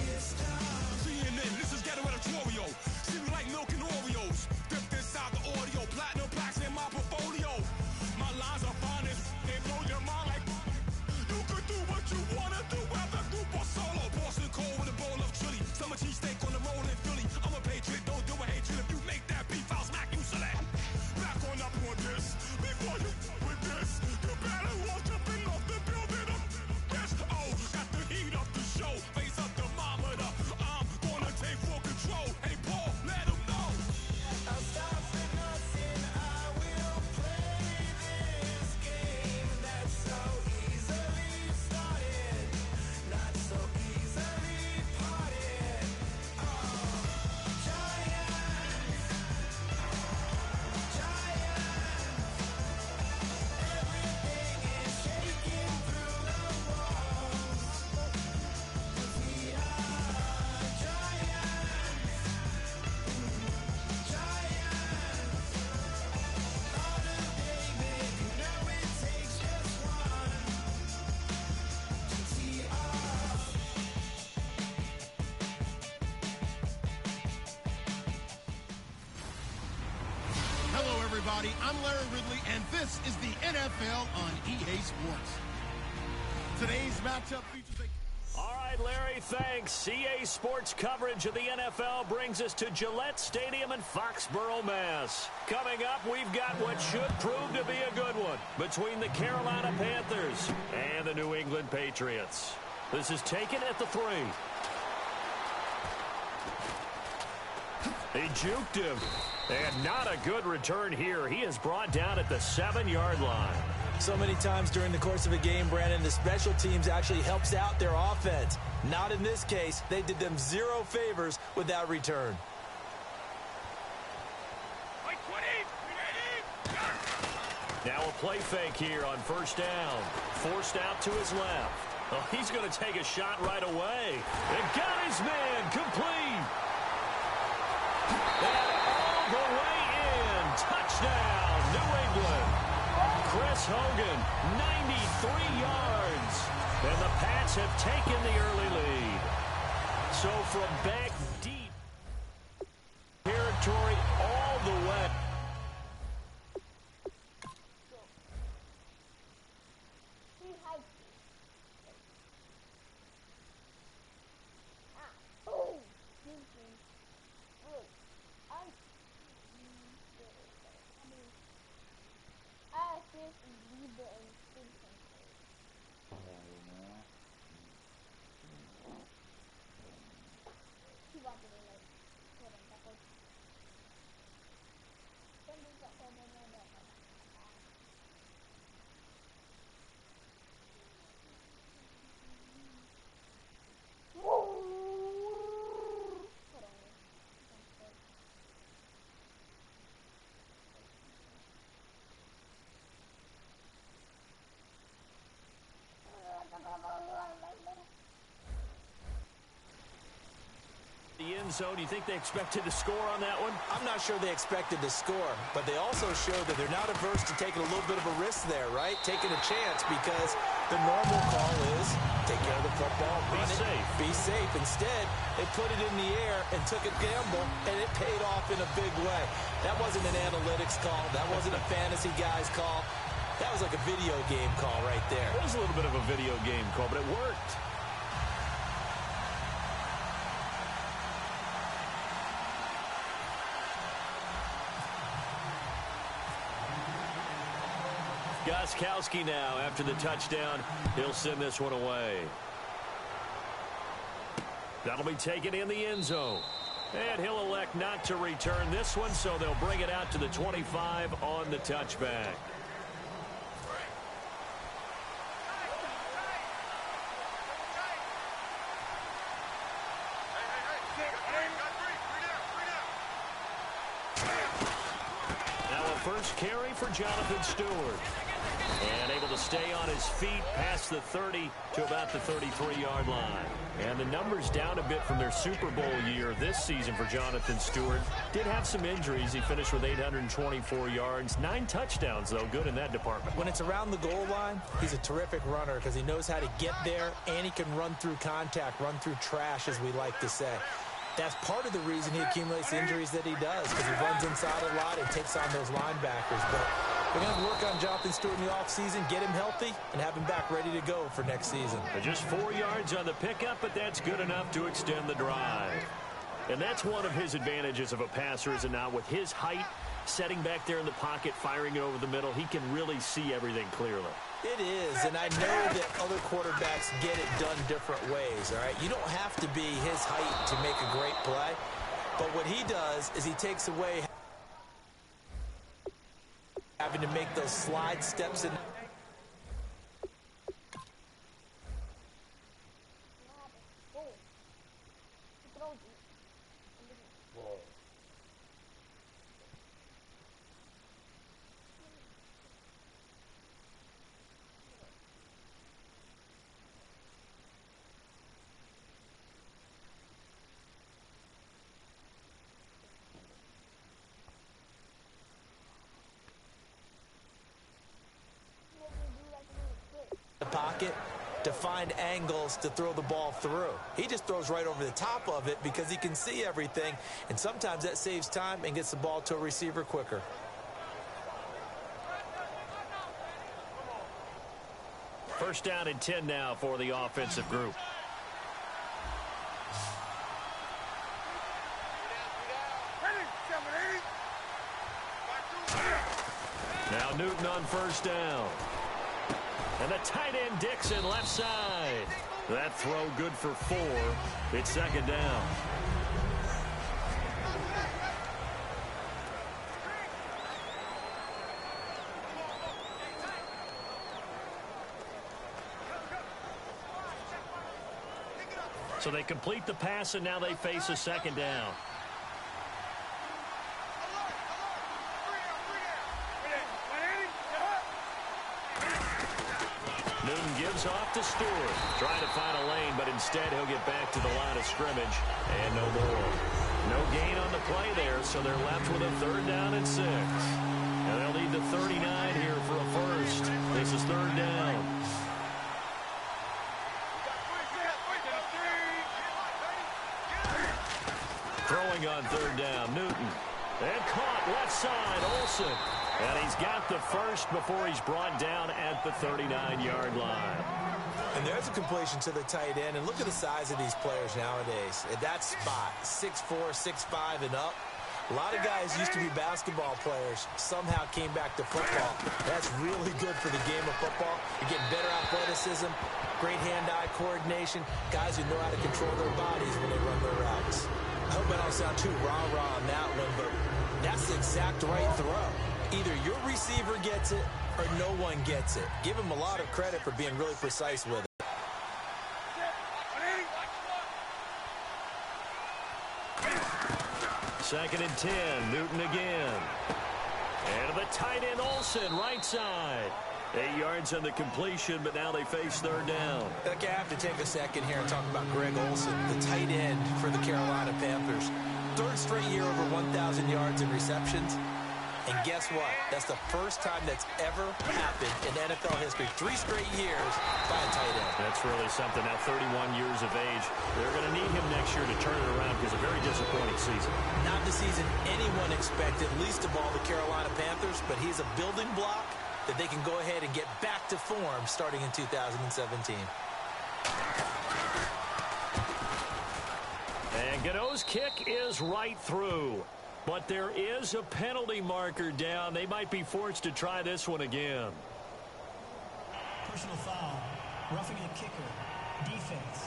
It's time. CNN, this is Ghetto Editorial. See me like milk and Oreos. Dipped inside the audio, platinum plaques in my portfolio. My lines are fine as they blow your mind like you could do what you wanna do, whether group or solo. Boston cold with a bowl of chili. Summer cheesesteak on the roll in Philly. I'm a patriot, don't do a hatred. If you make that beef, I'll smack you silly. Back on up on this. Before you with this, you better walk jumping off the building up. Yes, oh, got the heat up the show. Face up thermometer. I'm gonna take full control. Hey, Paul, let him know. I'll stop for nothing. I will play this game that's so easily started, not so easily parted. Giants, everything is shaking through the walls. We are giants. Heart of David, you know it takes just one to tee off. Hello, everybody. I'm Larry Ridley, and this is the NFL on EA Sports. Today's matchup features a... All right, Larry, thanks. CA Sports coverage of the NFL brings us to Gillette Stadium in Foxborough, Mass. Coming up, we've got what should prove to be a good one between the Carolina Panthers and the New England Patriots. This is taken at the 3. They juked him. And not a good return here. He is brought down at the 7-yard line. So many times during the course of a game, Brandon, the special teams actually helps out their offense. Not in this case. They did them zero favors with that return. Now a play fake here on first down. Forced out to his left. Oh, he's going to take a shot right away. And got his man complete. And all the way in. Touchdown, New England. Chris Hogan, 93 yards. And the Pats have taken the early lead. So from back deep territory all the way. The end zone, do you think they expected to score on that one? I'm not sure they expected to score, but they also showed that they're not averse to taking a little bit of a risk there, right? Taking a chance, because the normal call is take care of the football, run it, be safe. Instead, they put it in the air and took a gamble, and it paid off in a big way. That wasn't an analytics call. That wasn't a fantasy guy's call. That was like a video game call right there. It was a little bit of a video game call, but it worked. Gostkowski now, after the touchdown, he'll send this one away. That'll be taken in the end zone. And he'll elect not to return this one, so they'll bring it out to the 25 on the touchback. Now a first carry for Jonathan Stewart. And able to stay on his feet past the 30 to about the 33-yard line. And the numbers down a bit from their Super Bowl year this season for Jonathan Stewart. Did have some injuries. He finished with 824 yards. 9 touchdowns, though. Good in that department. When it's around the goal line, he's a terrific runner because he knows how to get there, and he can run through contact, run through trash, as we like to say. That's part of the reason he accumulates the injuries that he does, because he runs inside a lot and takes on those linebackers. But we're going to work on Jonathan Stewart in the offseason, get him healthy, and have him back ready to go for next season. Just 4 yards on the pickup, but that's good enough to extend the drive. And that's one of his advantages of a passer, is it not? With his height, setting back there in the pocket, firing it over the middle, he can really see everything clearly. It is, and I know that other quarterbacks get it done different ways, all right? You don't have to be his height to make a great play, but what he does is he takes away having to make those slide steps in. Pocket to find angles to throw the ball through. He just throws right over the top of it because he can see everything, and sometimes that saves time and gets the ball to a receiver quicker. First down and 10 now for the offensive group. Now Newton on first down. And the tight end Dixon left side. That throw good for 4. It's second down. So they complete the pass, and now they face a second down. Newton gives off to Stewart. Trying to find a lane, but instead he'll get back to the line of scrimmage. And no more. No gain on the play there, so they're left with a third down and 6. And they'll need the 39 here for a first. This is third down. Throwing on third down, Newton. And caught left side, Olsen. And he's got the first before he's brought down at the 39-yard line. And there's a completion to the tight end. And look at the size of these players nowadays. At that spot, 6'4", 6'5", and up. A lot of guys used to be basketball players, somehow came back to football. That's really good for the game of football. You're getting better athleticism, great hand-eye coordination, guys who know how to control their bodies when they run their routes. I hope I don't sound too rah-rah on that one, but that's the exact right throw. Either your receiver gets it or no one gets it. Give him a lot of credit for being really precise with it. Second and 10, Newton again. And the tight end Olsen, right side. 8 yards on the completion, but now they face third down. Okay, I have to take a second here and talk about Greg Olsen, the tight end for the Carolina Panthers. Third straight year over 1,000 yards in receptions. And guess what? That's the first time that's ever happened in NFL history. 3 straight years by a tight end. That's really something. Now 31 years of age. They're going to need him next year to turn it around because a very disappointing season. Not the season anyone expected, least of all the Carolina Panthers, but he's a building block that they can go ahead and get back to form starting in 2017. And Gano's kick is right through. But there is a penalty marker down. They might be forced to try this one again. Personal foul. Roughing the kicker. Defense.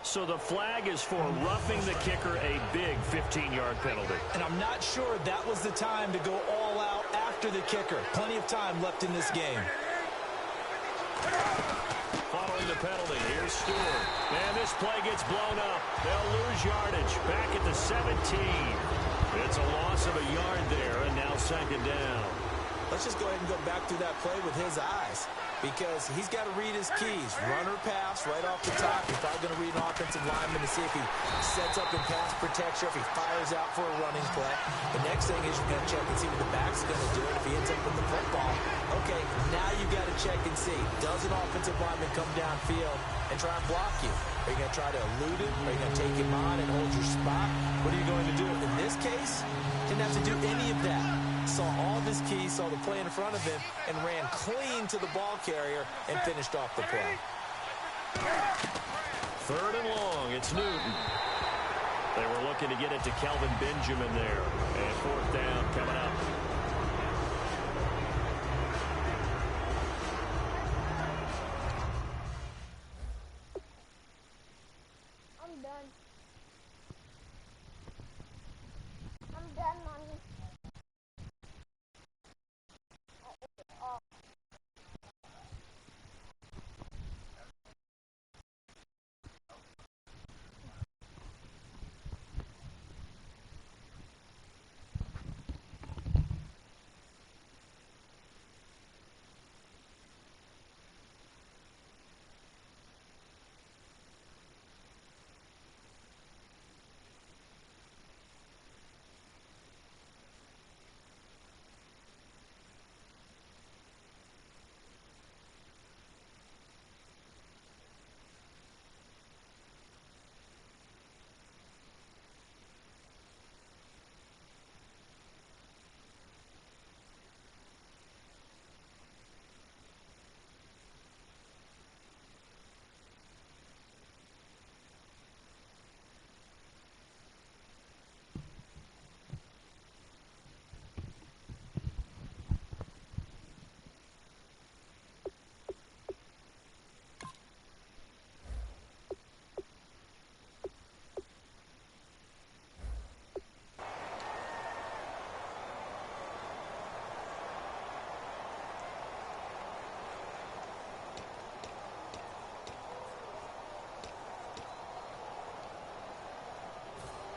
So the flag is for roughing the kicker, a big 15-yard penalty. And I'm not sure that was the time to go all out after the kicker. Plenty of time left in this game. Following the penalty, here's Stewart. Man, this play gets blown up. They'll lose yardage. Back at the 17. It's a loss of a yard there, and now second down. Let's just go ahead and go back through that play with his eyes, because he's got to read his keys. Run or pass right off the top. He's probably going to read an offensive lineman to see if he sets up in pass protection, if he fires out for a running play. The next thing is you're going to check and see what the back's going to do, and if he ends up with the football. Okay, now you got to check and see. Does an offensive lineman come downfield and try and block you? Are you going to try to elude him? Are you going to take him on and hold your spot? What are you going to do? In this case, didn't have to do any of that. Saw all of his keys, saw the play in front of him, and ran clean to the ball carrier and finished off the play. Third and long, it's Newton. They were looking to get it to Kelvin Benjamin there. And fourth down coming up. I'm done. I'm done, Mommy.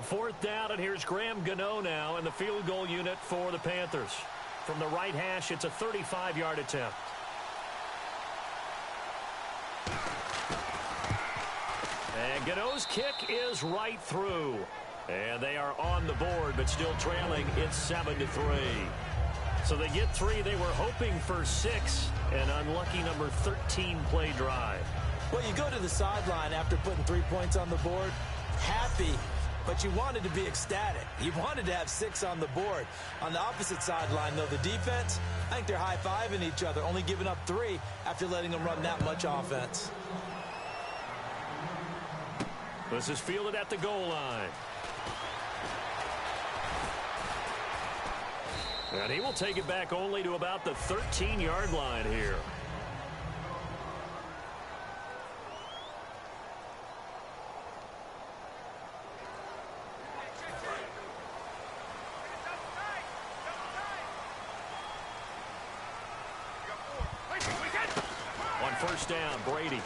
Fourth down, and here's Graham Gano now in the field goal unit for the Panthers. From the right hash, it's a 35-yard attempt. And Gano's kick is right through. And they are on the board, but still trailing. It's 7-3. So they get 3. They were hoping for 6. An unlucky number 13 play drive. Well, you go to the sideline after putting 3 points on the board, happy, but you wanted to be ecstatic. You wanted to have 6 on the board. On the opposite sideline, though, the defense, I think they're high-fiving each other, only giving up 3 after letting them run that much offense. This is fielded at the goal line. And he will take it back only to about the 13-yard line here. On first down, Brady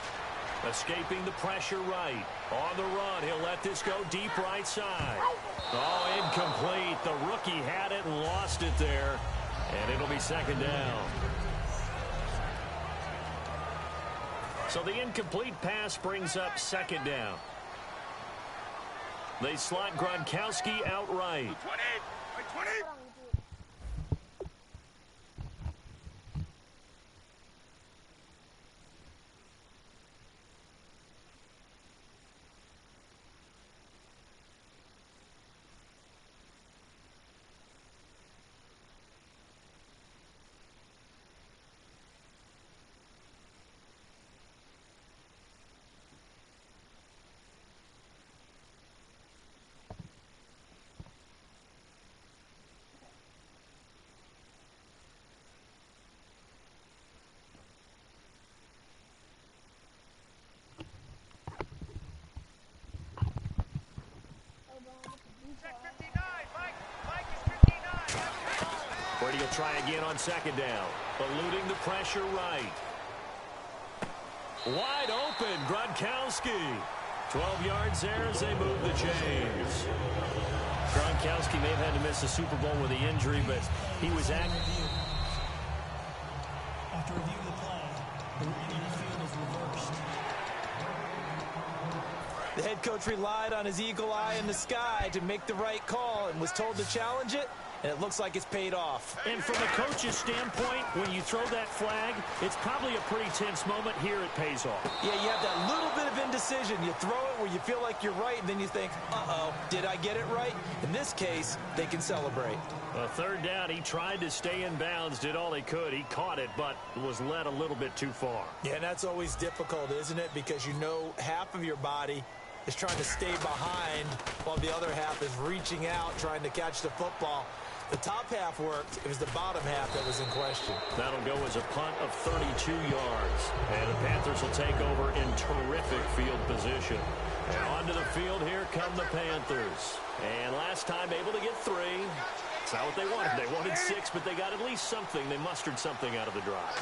escaping the pressure right. On the run, he'll let this go deep right side. Oh, incomplete. The rookie had it and lost it there. And it'll be second down. So the incomplete pass brings up second down. They slot Gronkowski outright. 20. Brady will try again on second down. Eluding the pressure right. Wide open, Gronkowski. 12 yards there as they move the chains. Gronkowski may have had to miss the Super Bowl with the injury, but he was After review of the play, the ruling on the field is reversed. The head coach relied on his eagle eye in the sky to make the right call and was told to challenge it, and it looks like it's paid off. And from the coach's standpoint, when you throw that flag, it's probably a pretty tense moment. Here it pays off. Yeah, you have that little bit of indecision. You throw it where you feel like you're right, and then you think, uh-oh, did I get it right? In this case, they can celebrate. A third down, he tried to stay in bounds, did all he could. He caught it, but was led a little bit too far. Yeah, and that's always difficult, isn't it? Because you know half of your body is trying to stay behind while the other half is reaching out, trying to catch the football. The top half worked. It was the bottom half that was in question. That'll go as a punt of 32 yards. And the Panthers will take over in terrific field position. And onto the field, here come the Panthers. And last time able to get 3. It's not what they wanted. They wanted 6, but they got at least something. They mustered something out of the drive.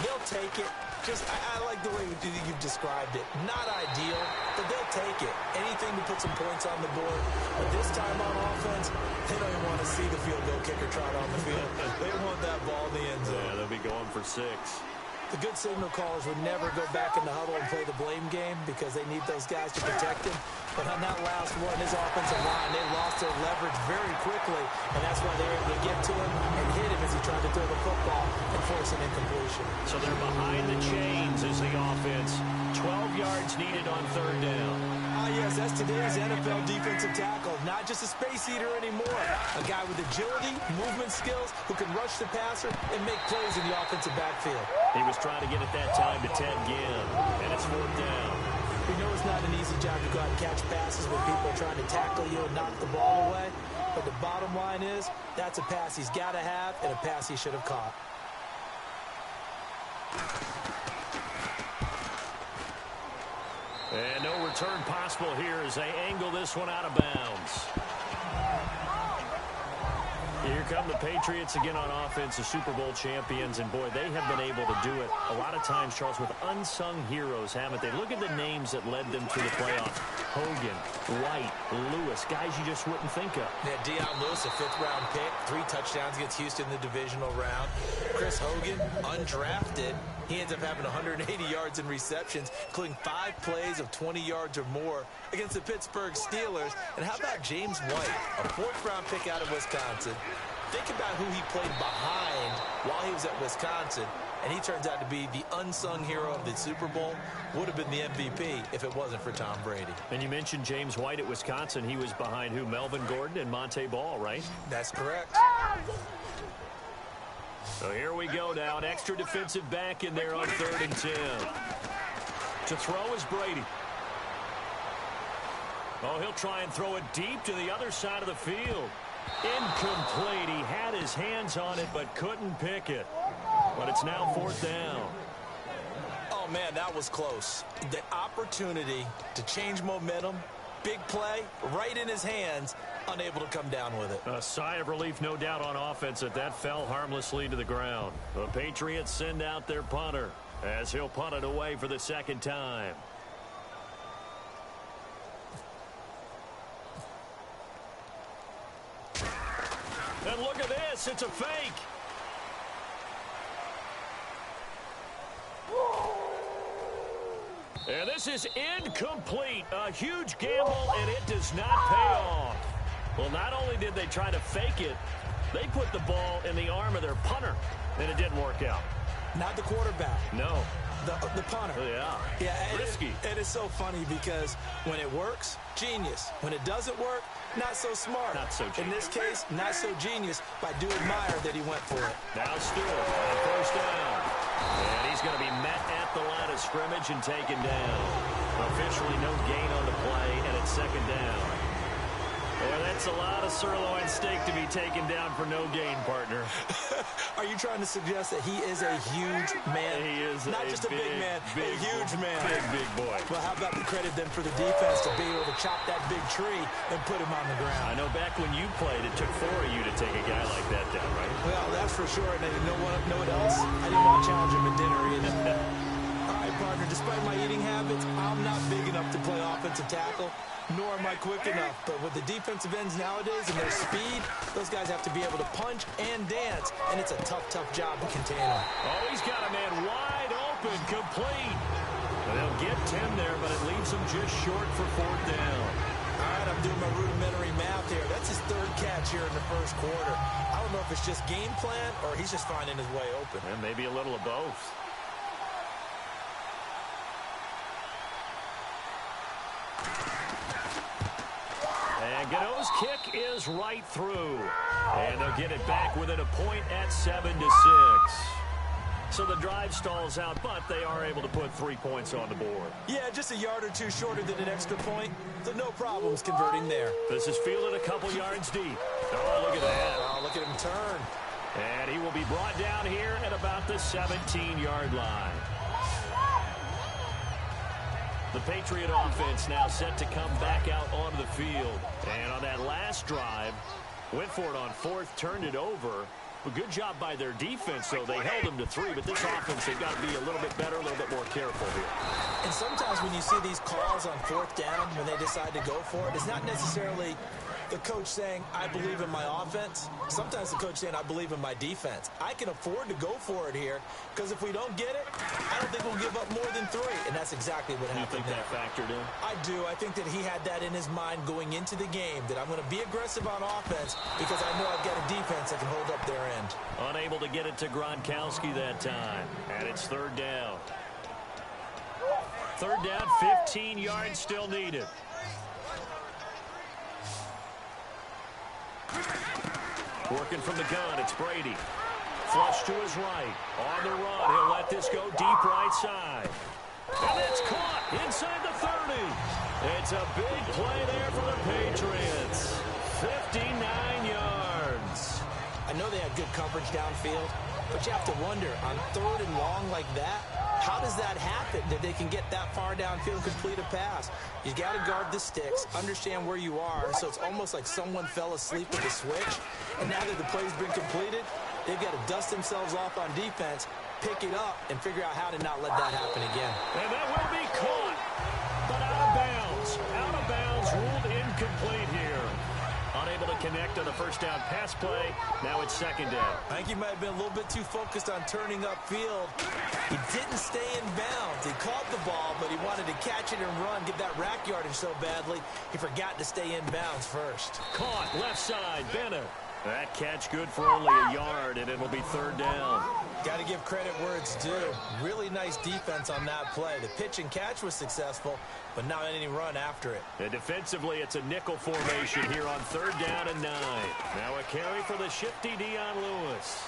They'll take it. Just, I like the way you've described it. Not ideal, but they'll take it. Anything to put some points on the board. But this time on offense, they don't even want to see the field goal kicker trot on the field. They want that ball in the end zone. Yeah, they'll be going for 6. The good signal callers would never go back in the huddle and play the blame game because they need those guys to protect him. But on that last one, his offensive line, they lost their leverage very quickly, and that's why they were able to get to him and hit him as he tried to throw the football and force an incompletion. So they're behind the chains as the offense. 12 yards needed on third down. Yes, that's today's NFL defensive tackle. Not just a space eater anymore. A guy with agility, movement skills, who can rush the passer and make plays in the offensive backfield. He was trying to get it that time to Ted Ginn, and it's fourth down. We know it's not an easy job to go out and catch passes when people are trying to tackle you and knock the ball away. But the bottom line is, that's a pass he's got to have and a pass he should have caught. And no return possible here as they angle this one out of bounds. Here come the Patriots again on offense, the Super Bowl champions, and boy, they have been able to do it a lot of times, Charles, with unsung heroes, haven't they? Look at the names that led them to the playoffs. Hogan, White, Lewis, guys you just wouldn't think of. Yeah, Deion Lewis, a 5th-round pick, 3 touchdowns against Houston in the divisional round. Chris Hogan, undrafted. He ends up having 180 yards in receptions, including 5 plays of 20 yards or more against the Pittsburgh Steelers. And how about James White, a 4th-round pick out of Wisconsin? Think about who he played behind while he was at Wisconsin, and he turns out to be the unsung hero of the Super Bowl. Would have been the MVP if it wasn't for Tom Brady. And you mentioned James White at Wisconsin. He was behind who? Melvin Gordon and Monte Ball, right? That's correct. So here we go now. An extra defensive back in there on 3rd and 10. To throw is Brady. Oh, he'll try and throw it deep to the other side of the field. Incomplete. He had his hands on it but couldn't pick it. But it's now 4th down. Oh, man, that was close. The opportunity to change momentum, big play, right in his hands, unable to come down with it. A sigh of relief, no doubt, on offense that fell harmlessly to the ground. The Patriots send out their punter as he'll punt it away for the 2nd time. And look at this. It's a fake. And this is incomplete. A huge gamble, and it does not pay off. Well, not only did they try to fake it, they put the ball in the arm of their punter, and it didn't work out. Not the quarterback. No. The punter. Yeah. Risky. It is so funny because when it works, genius. When it doesn't work, not so smart. Not so genius. In this case, not so genius, but I do admire that he went for it. Now Stewart on 1st down. And he's going to be met at the line of scrimmage and taken down. Officially no gain on the play, and it's 2nd down. Boy, that's a lot of sirloin steak to be taken down for no gain, partner. Are you trying to suggest that he is a huge man? He is not just a big man, a huge man. Big boy. Well, how about the credit then for the defense to be able to chop that big tree and put him on the ground? I know back when you played, it took 4 of you to take a guy like that down, right? Well, that's for sure. And you know what else? I didn't want to challenge him at dinner either. All right, partner, despite my eating habits, I'm not big enough to play offensive tackle, nor am I quick enough. But with the defensive ends nowadays and their speed, those guys have to be able to punch and dance, and it's a tough job to contain them. Oh, he's got a man wide open, complete. And they'll get 10 there, but it leaves them just short for 4th down. All right, I'm doing my rudimentary math here. That's his 3rd catch here in the 1st quarter. I don't know if it's just game plan or he's just finding his way open. And maybe a little of both. And Gano's kick is right through. And they'll get it back within a point at 7-6. So the drive stalls out, but they are able to put 3 points on the board. Yeah, just a yard or two shorter than an extra point. So no problems converting there. This is fielded a couple yards deep. Oh, look at that. Oh, look at him turn. And he will be brought down here at about the 17-yard line. The Patriot offense now set to come back out onto the field. And on that last drive, went for it on 4th, turned it over. A good job by their defense, though. They held them to 3, but this offense, they've got to be a little bit better, a little bit more careful here. And sometimes when you see these calls on 4th down, when they decide to go for it, it's not necessarily the coach saying, I believe in my offense. Sometimes the coach saying, I believe in my defense. I can afford to go for it here, because if we don't get it, I don't think we'll give up more than 3. And that's exactly what happened. You think that factored in? I do. I think that he had that in his mind going into the game, that I'm going to be aggressive on offense because I know I've got a defense that can hold up their end. Unable to get it to Gronkowski that time. And it's 3rd down. 3rd down, 15 yards still needed. Working from the gun, it's Brady. Flush to his right. On the run, he'll let this go deep right side. And it's caught inside the 30. It's a big play there for the Patriots. 59 yards. I know they had good coverage downfield, but you have to wonder, on 3rd and long like that, how does that happen that they can get that far downfield and complete a pass? You got to guard the sticks, understand where you are, so it's almost like someone fell asleep with the switch, and now that the play's been completed, they've got to dust themselves off on defense, pick it up, and figure out how to not let that happen again. And that will be caught, but out of bounds. Out of bounds, ruled incomplete here. Unable to connect on the 1st down pass play. Now it's 2nd down. I think he might have been a little bit too focused on turning upfield. He didn't stay in bounds. He caught the ball, but he wanted to catch it and run, get that rack yardage so badly, he forgot to stay in bounds first. Caught left side, Bennett. That catch good for only a yard, and it'll be 3rd down. Got to give credit where it's due. Really nice defense on that play. The pitch and catch was successful, but not any run after it. And defensively, it's a nickel formation here on 3rd down and 9. Now a carry for the shifty Dion Lewis.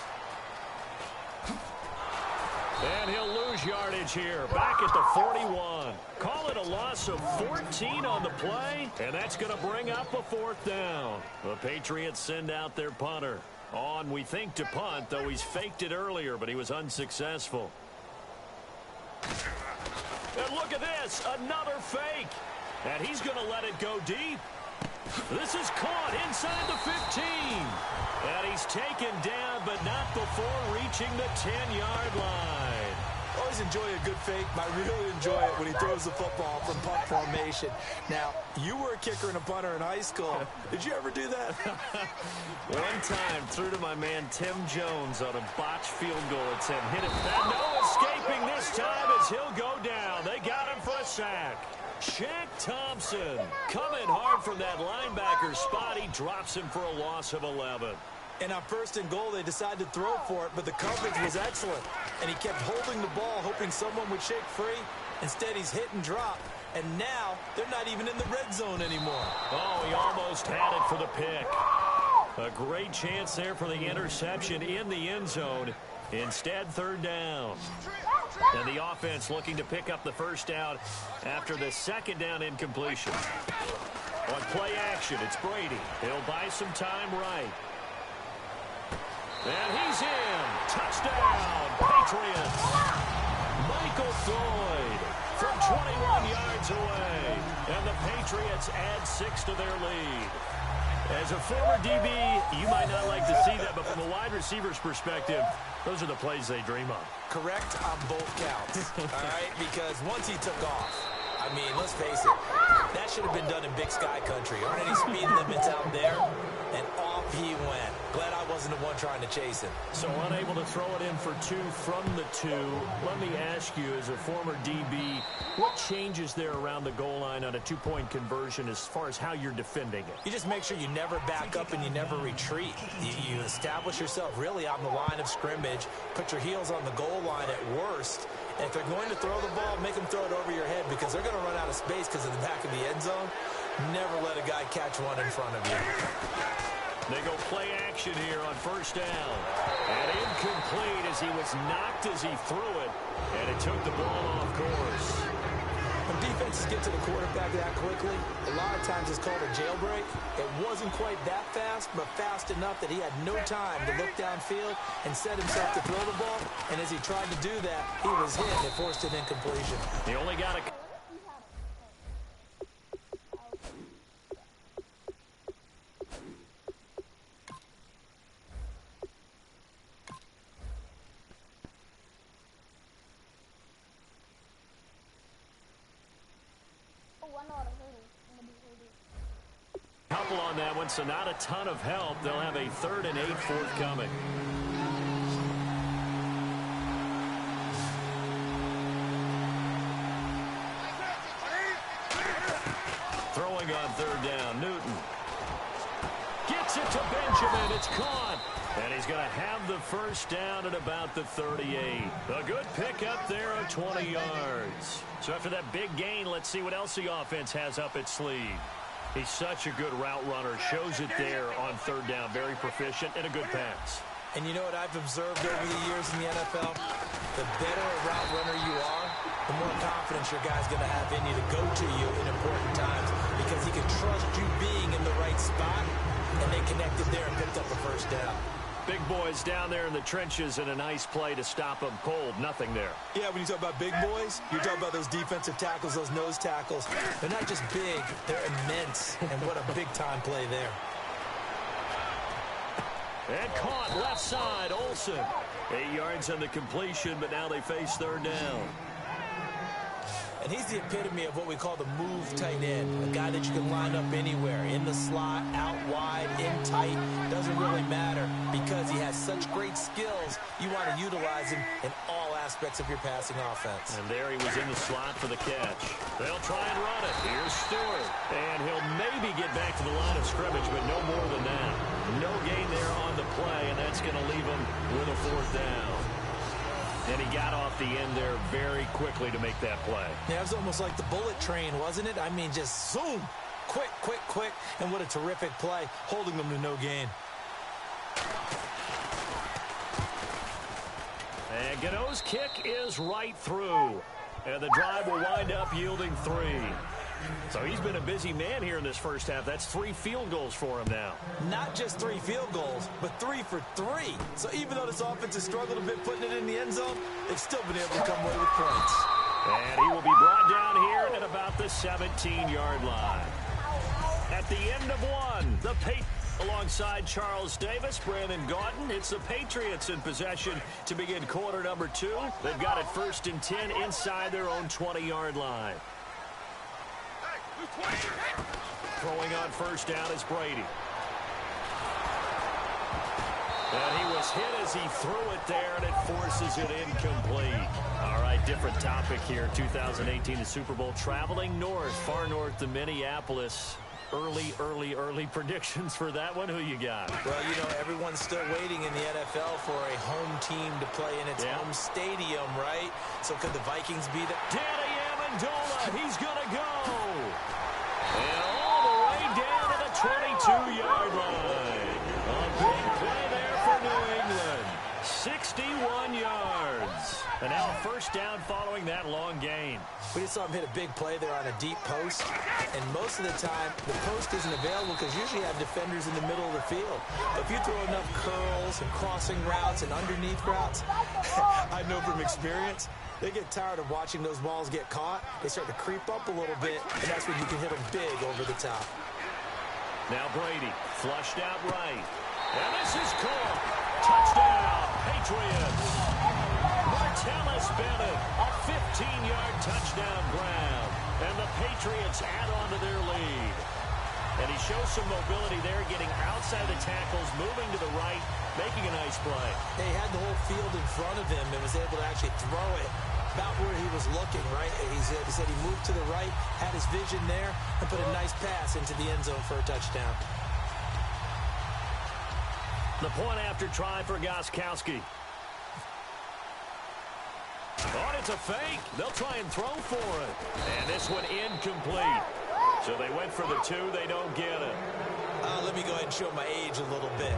And he'll lose yardage here, back at the 41. Call it a loss of 14 on the play, and that's going to bring up a 4th down. The Patriots send out their punter. On, we think, to punt, though he's faked it earlier, but he was unsuccessful. And look at this, another fake. And he's going to let it go deep. This is caught inside the 15. And he's taken down, but not before reaching the 10-yard line. Always enjoy a good fake. I really enjoy it when he throws the football from punt formation. Now, you were a kicker and a punter in high school. Did you ever do that? One time, threw to my man Tim Jones on a botched field goal at 10. Hit it back. No escaping this time as he'll go down. They got him for a sack. Shaq Thompson coming hard from that linebacker spot. He drops him for a loss of 11. And on 1st and goal, they decided to throw for it, but the coverage was excellent. And he kept holding the ball, hoping someone would shake free. Instead, he's hit and dropped. And now, they're not even in the red zone anymore. Oh, he almost had it for the pick. A great chance there for the interception in the end zone. Instead, 3rd down. And the offense looking to pick up the 1st down after the 2nd down incompletion. On play action, it's Brady. He'll buy some time right. And he's in. Touchdown, Patriots. Michael Floyd from 21 yards away. And the Patriots add 6 to their lead. As a former DB, you might not like to see that, but from a wide receiver's perspective, those are the plays they dream of. Correct on both counts, all right? Because once he took off, I mean, let's face it, that should have been done in Big Sky Country. Aren't any speed limits out there? And off he went. Glad I wasn't the one trying to chase him. So unable to throw it in for 2 from the 2. Let me ask you, as a former DB, what changes there around the goal line on a 2-point conversion as far as how you're defending it? You just make sure you never back up and you never retreat. You establish yourself really on the line of scrimmage, put your heels on the goal line at worst, and if they're going to throw the ball, make them throw it over your head because they're going to run out of space because of the back of the end zone. Never let a guy catch one in front of you. They go play action here on 1st down. And incomplete as he was knocked as he threw it. And it took the ball off course. When defenses get to the quarterback that quickly, a lot of times it's called a jailbreak. It wasn't quite that fast, but fast enough that he had no time to look downfield and set himself to throw the ball. And as he tried to do that, he was hit and forced an incompletion. He only got a... couple on that one, so not a ton of help. They'll have a 3rd and 8 forthcoming. Throwing on 3rd down, Newton. Gets it to Benjamin, it's caught. And he's going to have the 1st down at about the 38. A good pickup there of 20 yards. So after that big gain, let's see what else the offense has up its sleeve. He's such a good route runner. Shows it there on 3rd down. Very proficient and a good pass. And you know what I've observed over the years in the NFL? The better a route runner you are, the more confidence your guy's going to have in you to go to you in important times because he can trust you being in the right spot, and they connected there and picked up a 1st down. Big boys down there in the trenches and a nice play to stop them cold. Nothing there. Yeah, when you talk about big boys, you're talking about those defensive tackles, those nose tackles. They're not just big, they're immense. And what a big-time play there. And caught left side, Olsen. 8 yards on the completion, but now they face 3rd down. And he's the epitome of what we call the move tight end. A guy that you can line up anywhere, in the slot, out wide, in tight. Doesn't really matter because he has such great skills. You want to utilize him in all aspects of your passing offense. And there he was in the slot for the catch. They'll try and run it. Here's Stewart. And he'll maybe get back to the line of scrimmage, but no more than that. No gain there on the play, and that's going to leave him with a 4th down. And he got off the end there very quickly to make that play. Yeah, it was almost like the bullet train, wasn't it? I mean, just zoom. Quick, quick, quick. And what a terrific play, holding them to no gain. And Gano's kick is right through. And the drive will wind up yielding 3. So he's been a busy man here in this first half. That's 3 field goals for him now. Not just 3 field goals, but 3 for 3. So even though this offense has struggled a bit putting it in the end zone, they've still been able to come away with points. And he will be brought down here at about the 17-yard line. At the end of 1, the Patriots alongside Charles Davis, Brandon Gaudin. It's the Patriots in possession to begin quarter number 2. They've got it 1st and 10 inside their own 20-yard line. Throwing on first down is Brady. And he was hit as he threw it there, and it forces it incomplete. All right, different topic here. 2018, the Super Bowl, traveling north, far north to Minneapolis. Early predictions for that one. Who you got? Well, you know, everyone's still waiting in the NFL for a home team to play in its home stadium, right? So could the Vikings be the... Danny Amendola, he's going to go. And all the way down to the 22-yard line. A big play there for New England. 61 yards. And now a first down following that long gain. We just saw him hit a big play there on a deep post. And most of the time, the post isn't available because usually you have defenders in the middle of the field. But if you throw enough curls and crossing routes and underneath routes, I know from experience, they get tired of watching those balls get caught. They start to creep up a little bit, and that's when you can hit them big over the top. Now Brady, flushed out right. And this is caught. Touchdown, Patriots. Martellus Bennett, a 15-yard touchdown grab. And the Patriots add on to their lead. And he shows some mobility there, getting outside the tackles, moving to the right, making a nice play. He had the whole field in front of him and was able to actually throw it about where he was looking, right? He said he moved to the right, had his vision there, and put a nice pass into the end zone for a touchdown. The point after try for Gostkowski. Oh, and it's a fake. They'll try and throw for it. And this one incomplete. So they went for the 2. They don't get it. Let me go ahead and show my age a little bit.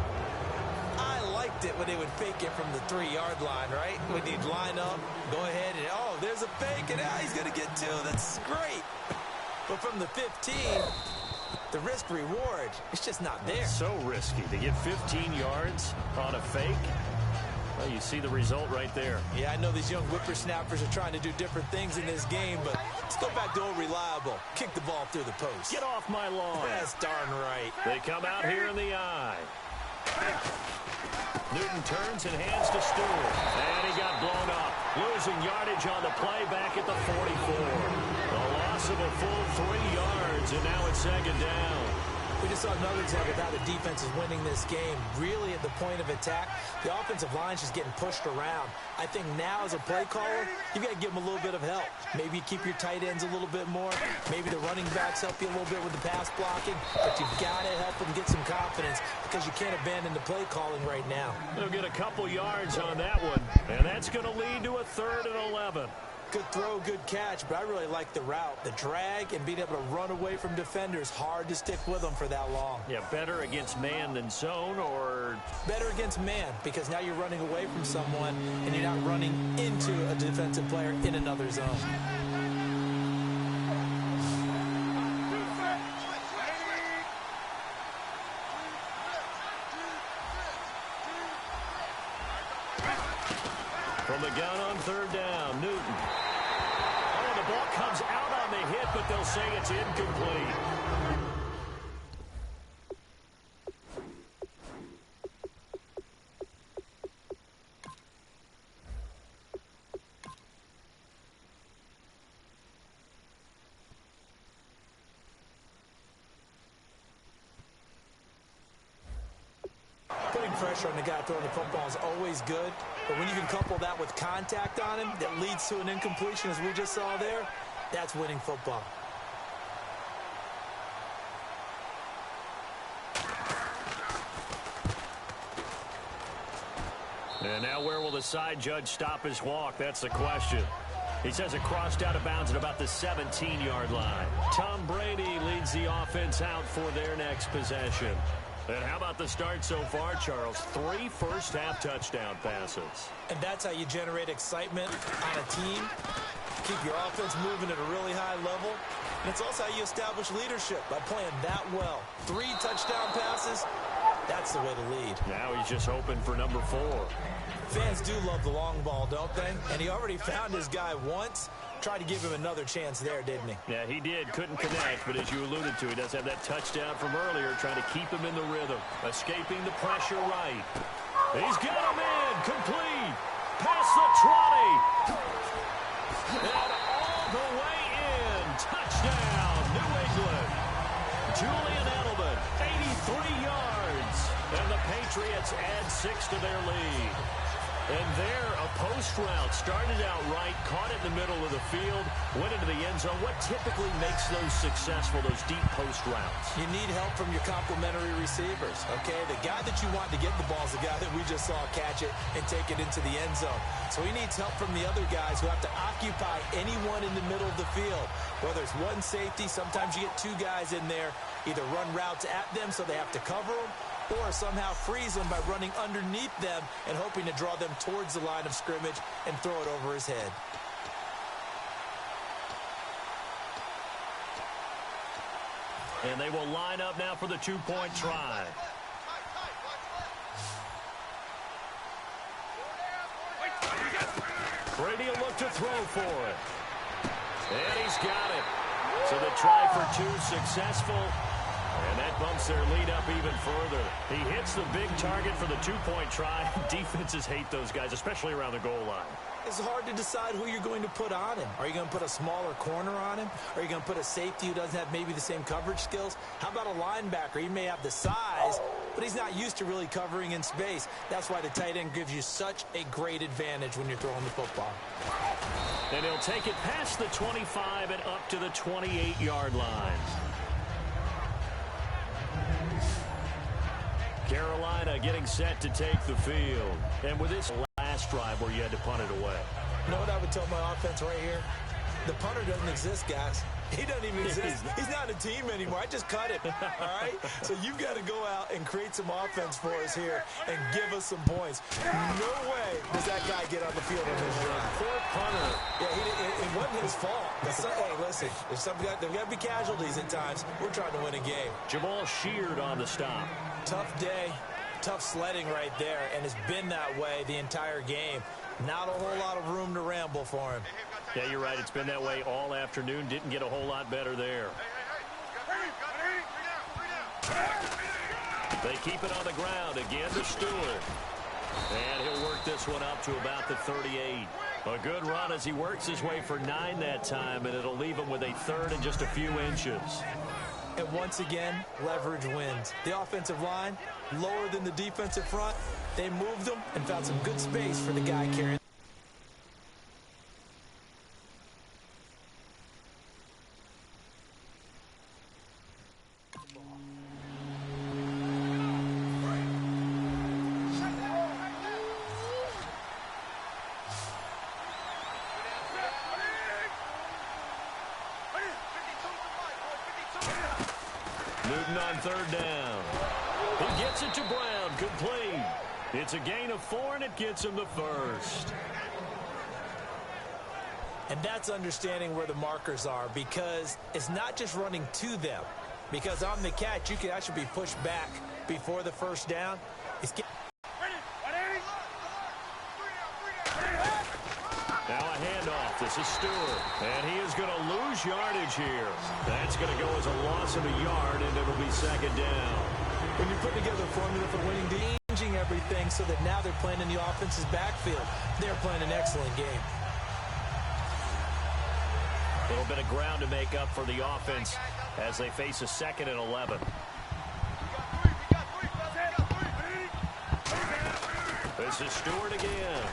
I liked it when they would fake it from the 3-yard line, right? When he'd line up, go ahead, and oh, there's a fake, and he's going to get 2. That's great. But from the 15, the risk-reward, it's just not there. So risky to get 15 yards on a fake. Well, you see the result right there. Yeah, I know these young whippersnappers are trying to do different things in this game, but let's go back to old reliable. Kick the ball through the post. Get off my lawn. That's darn right. They come out here in the eye. Newton turns and hands to Stewart. And he got blown up. Losing yardage on the play back at the 44. A loss of a full 3 yards, and now it's 2nd down. We just saw another example of how the defense is winning this game. Really at the point of attack, the offensive line's just getting pushed around. I think now as a play caller, you got to give them a little bit of help. Maybe keep your tight ends a little bit more. Maybe the running backs help you a little bit with the pass blocking. But you've got to help them get some confidence because you can't abandon the play calling right now. They'll get a couple yards on that one, and that's going to lead to a 3rd and 11. Good throw, good catch, but I really like the route. The drag and being able to run away from defenders, hard to stick with them for that long. Yeah, better against man than zone, or... Better against man, because now you're running away from someone and you're not running into a defensive player in another zone. From the gun on 3rd down, Newton. Oh, the ball comes out on the hit, but they'll say it's incomplete. Putting pressure on the guy throwing the football is always good, but when you can couple that with contact on him that leads to an incompletion, as we just saw there, that's winning football. And now where will the side judge stop his walk? That's the question. He says it crossed out of bounds at about the 17-yard line. Tom Brady leads the offense out for their next possession. And how about the start so far, Charles? 3 first-half touchdown passes. And that's how you generate excitement on a team. Keep your offense moving at a really high level. And it's also how you establish leadership by playing that well. 3 touchdown passes, that's the way to lead. Now he's just hoping for number 4. Fans do love the long ball, don't they? And he already found his guy once. Tried to give him another chance there, didn't he? Yeah, he did. Couldn't connect, but as you alluded to, he does have that touchdown from earlier, trying to keep him in the rhythm. Escaping the pressure right. He's got him in. Complete. Past the 20. And all the way in. Touchdown, New England. Julian Edelman, 83 yards. And the Patriots add 6 to their lead. And there, a post route started out right, caught it in the middle of the field, went into the end zone. What typically makes those successful, those deep post routes? You need help from your complementary receivers, okay? The guy that you want to get the ball is the guy that we just saw catch it and take it into the end zone. So he needs help from the other guys who have to occupy anyone in the middle of the field. Whether it's one safety, sometimes you get 2 guys in there, either run routes at them so they have to cover them, or somehow freeze them by running underneath them and hoping to draw them towards the line of scrimmage and throw it over his head. And they will line up now for the 2-point try. Brady will look to throw for it. And he's got it. So the try for 2 successful. And that bumps their lead up even further. He hits the big target for the 2-point try. Defenses hate those guys, especially around the goal line. It's hard to decide who you're going to put on him. Are you going to put a smaller corner on him? Are you going to put a safety who doesn't have maybe the same coverage skills? How about a linebacker? He may have the size, but he's not used to really covering in space. That's why the tight end gives you such a great advantage when you're throwing the football. And he'll take it past the 25 and up to the 28-yard line. Carolina getting set to take the field. And with this last drive where you had to punt it away. You know what I would tell my offense right here? The punter doesn't exist, guys. He doesn't even exist. He's not a team anymore. I just cut him, all right? So you've got to go out and create some offense for us here and give us some points. No way does that guy get on the field on this drive. Poor punter. Yeah, it wasn't his fault. Hey, listen, there's got to be casualties at times. We're trying to win a game. Jamal Sheard on the stop. Tough day, tough sledding right there, and it's been that way the entire game. Not a whole lot of room to ramble for him. Yeah, you're right. It's been that way all afternoon. Didn't get a whole lot better there. They keep it on the ground. Again to Stewart. And he'll work this one up to about the 38. A good run as he works his way for 9 that time, and it'll leave him with a 3rd and just a few inches. And once again, leverage wins. The offensive line, lower than the defensive front. They moved them and found some good space for the guy carrying. Newton on 3rd down. He gets it to Brown, complete. It's a gain of 4, and it gets him the 1st. And that's understanding where the markers are, because it's not just running to them. Because on the catch, you can actually be pushed back before the 1st down. Now a handoff. This is Stewart. And he is going to lose yardage here. That's going to go as a loss of a yard, and it'll be 2nd down. When you put together a formula for winning, changing everything so that now they're playing in the offense's backfield. They're playing an excellent game. A little bit of ground to make up for the offense as they face a 2nd and 11. This is Stewart again.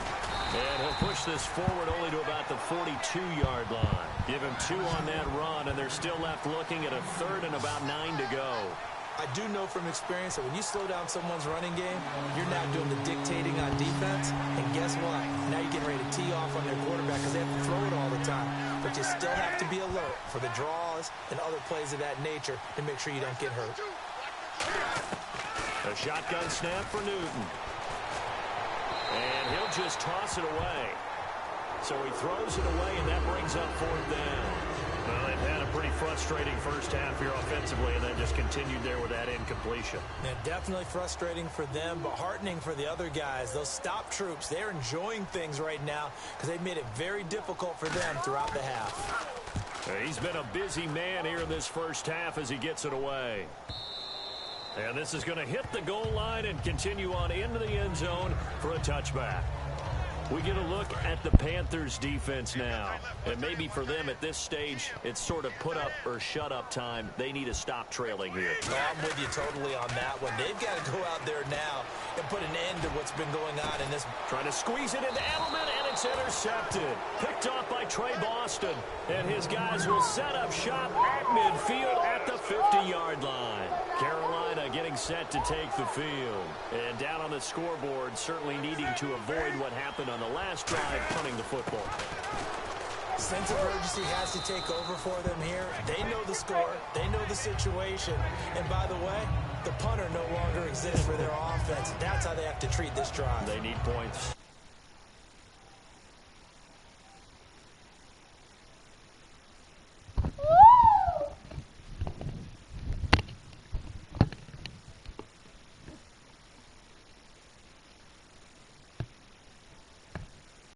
And he'll push this forward only to about the 42-yard line. Give him 2 on that run, and they're still left looking at a 3rd and about 9 to go. I do know from experience that when you slow down someone's running game, you're now doing the dictating on defense. And guess what? Now you're getting ready to tee off on their quarterback because they have to throw it all the time. But you still have to be alert for the draws and other plays of that nature to make sure you don't get hurt. A shotgun snap for Newton. And he'll just toss it away. So he throws it away, and that brings up 4th down. Well, they've had a pretty frustrating first half here offensively, and then just continued there with that incompletion. Yeah, definitely frustrating for them, but heartening for the other guys. Those stop troops, they're enjoying things right now because they've made it very difficult for them throughout the half. He's been a busy man here in this first half as he gets it away. And this is going to hit the goal line and continue on into the end zone for a touchback. We get a look at the Panthers' defense now. And maybe for them at this stage, it's sort of put up or shut up time. They need to stop trailing here. No, I'm with you totally on that one. They've got to go out there now and put an end to what's been going on in this. Trying to squeeze it into Edelman, and it's intercepted. Picked off by Trey Boston. And his guys will set up shop at midfield at the 50-yard line. Carolina getting set to take the field. And down on the scoreboard, certainly needing to avoid what happened on the last drive, punting the football. Sense of urgency has to take over for them here. They know the score. They know the situation. And by the way, the punter no longer exists for their offense. That's how they have to treat this drive. They need points.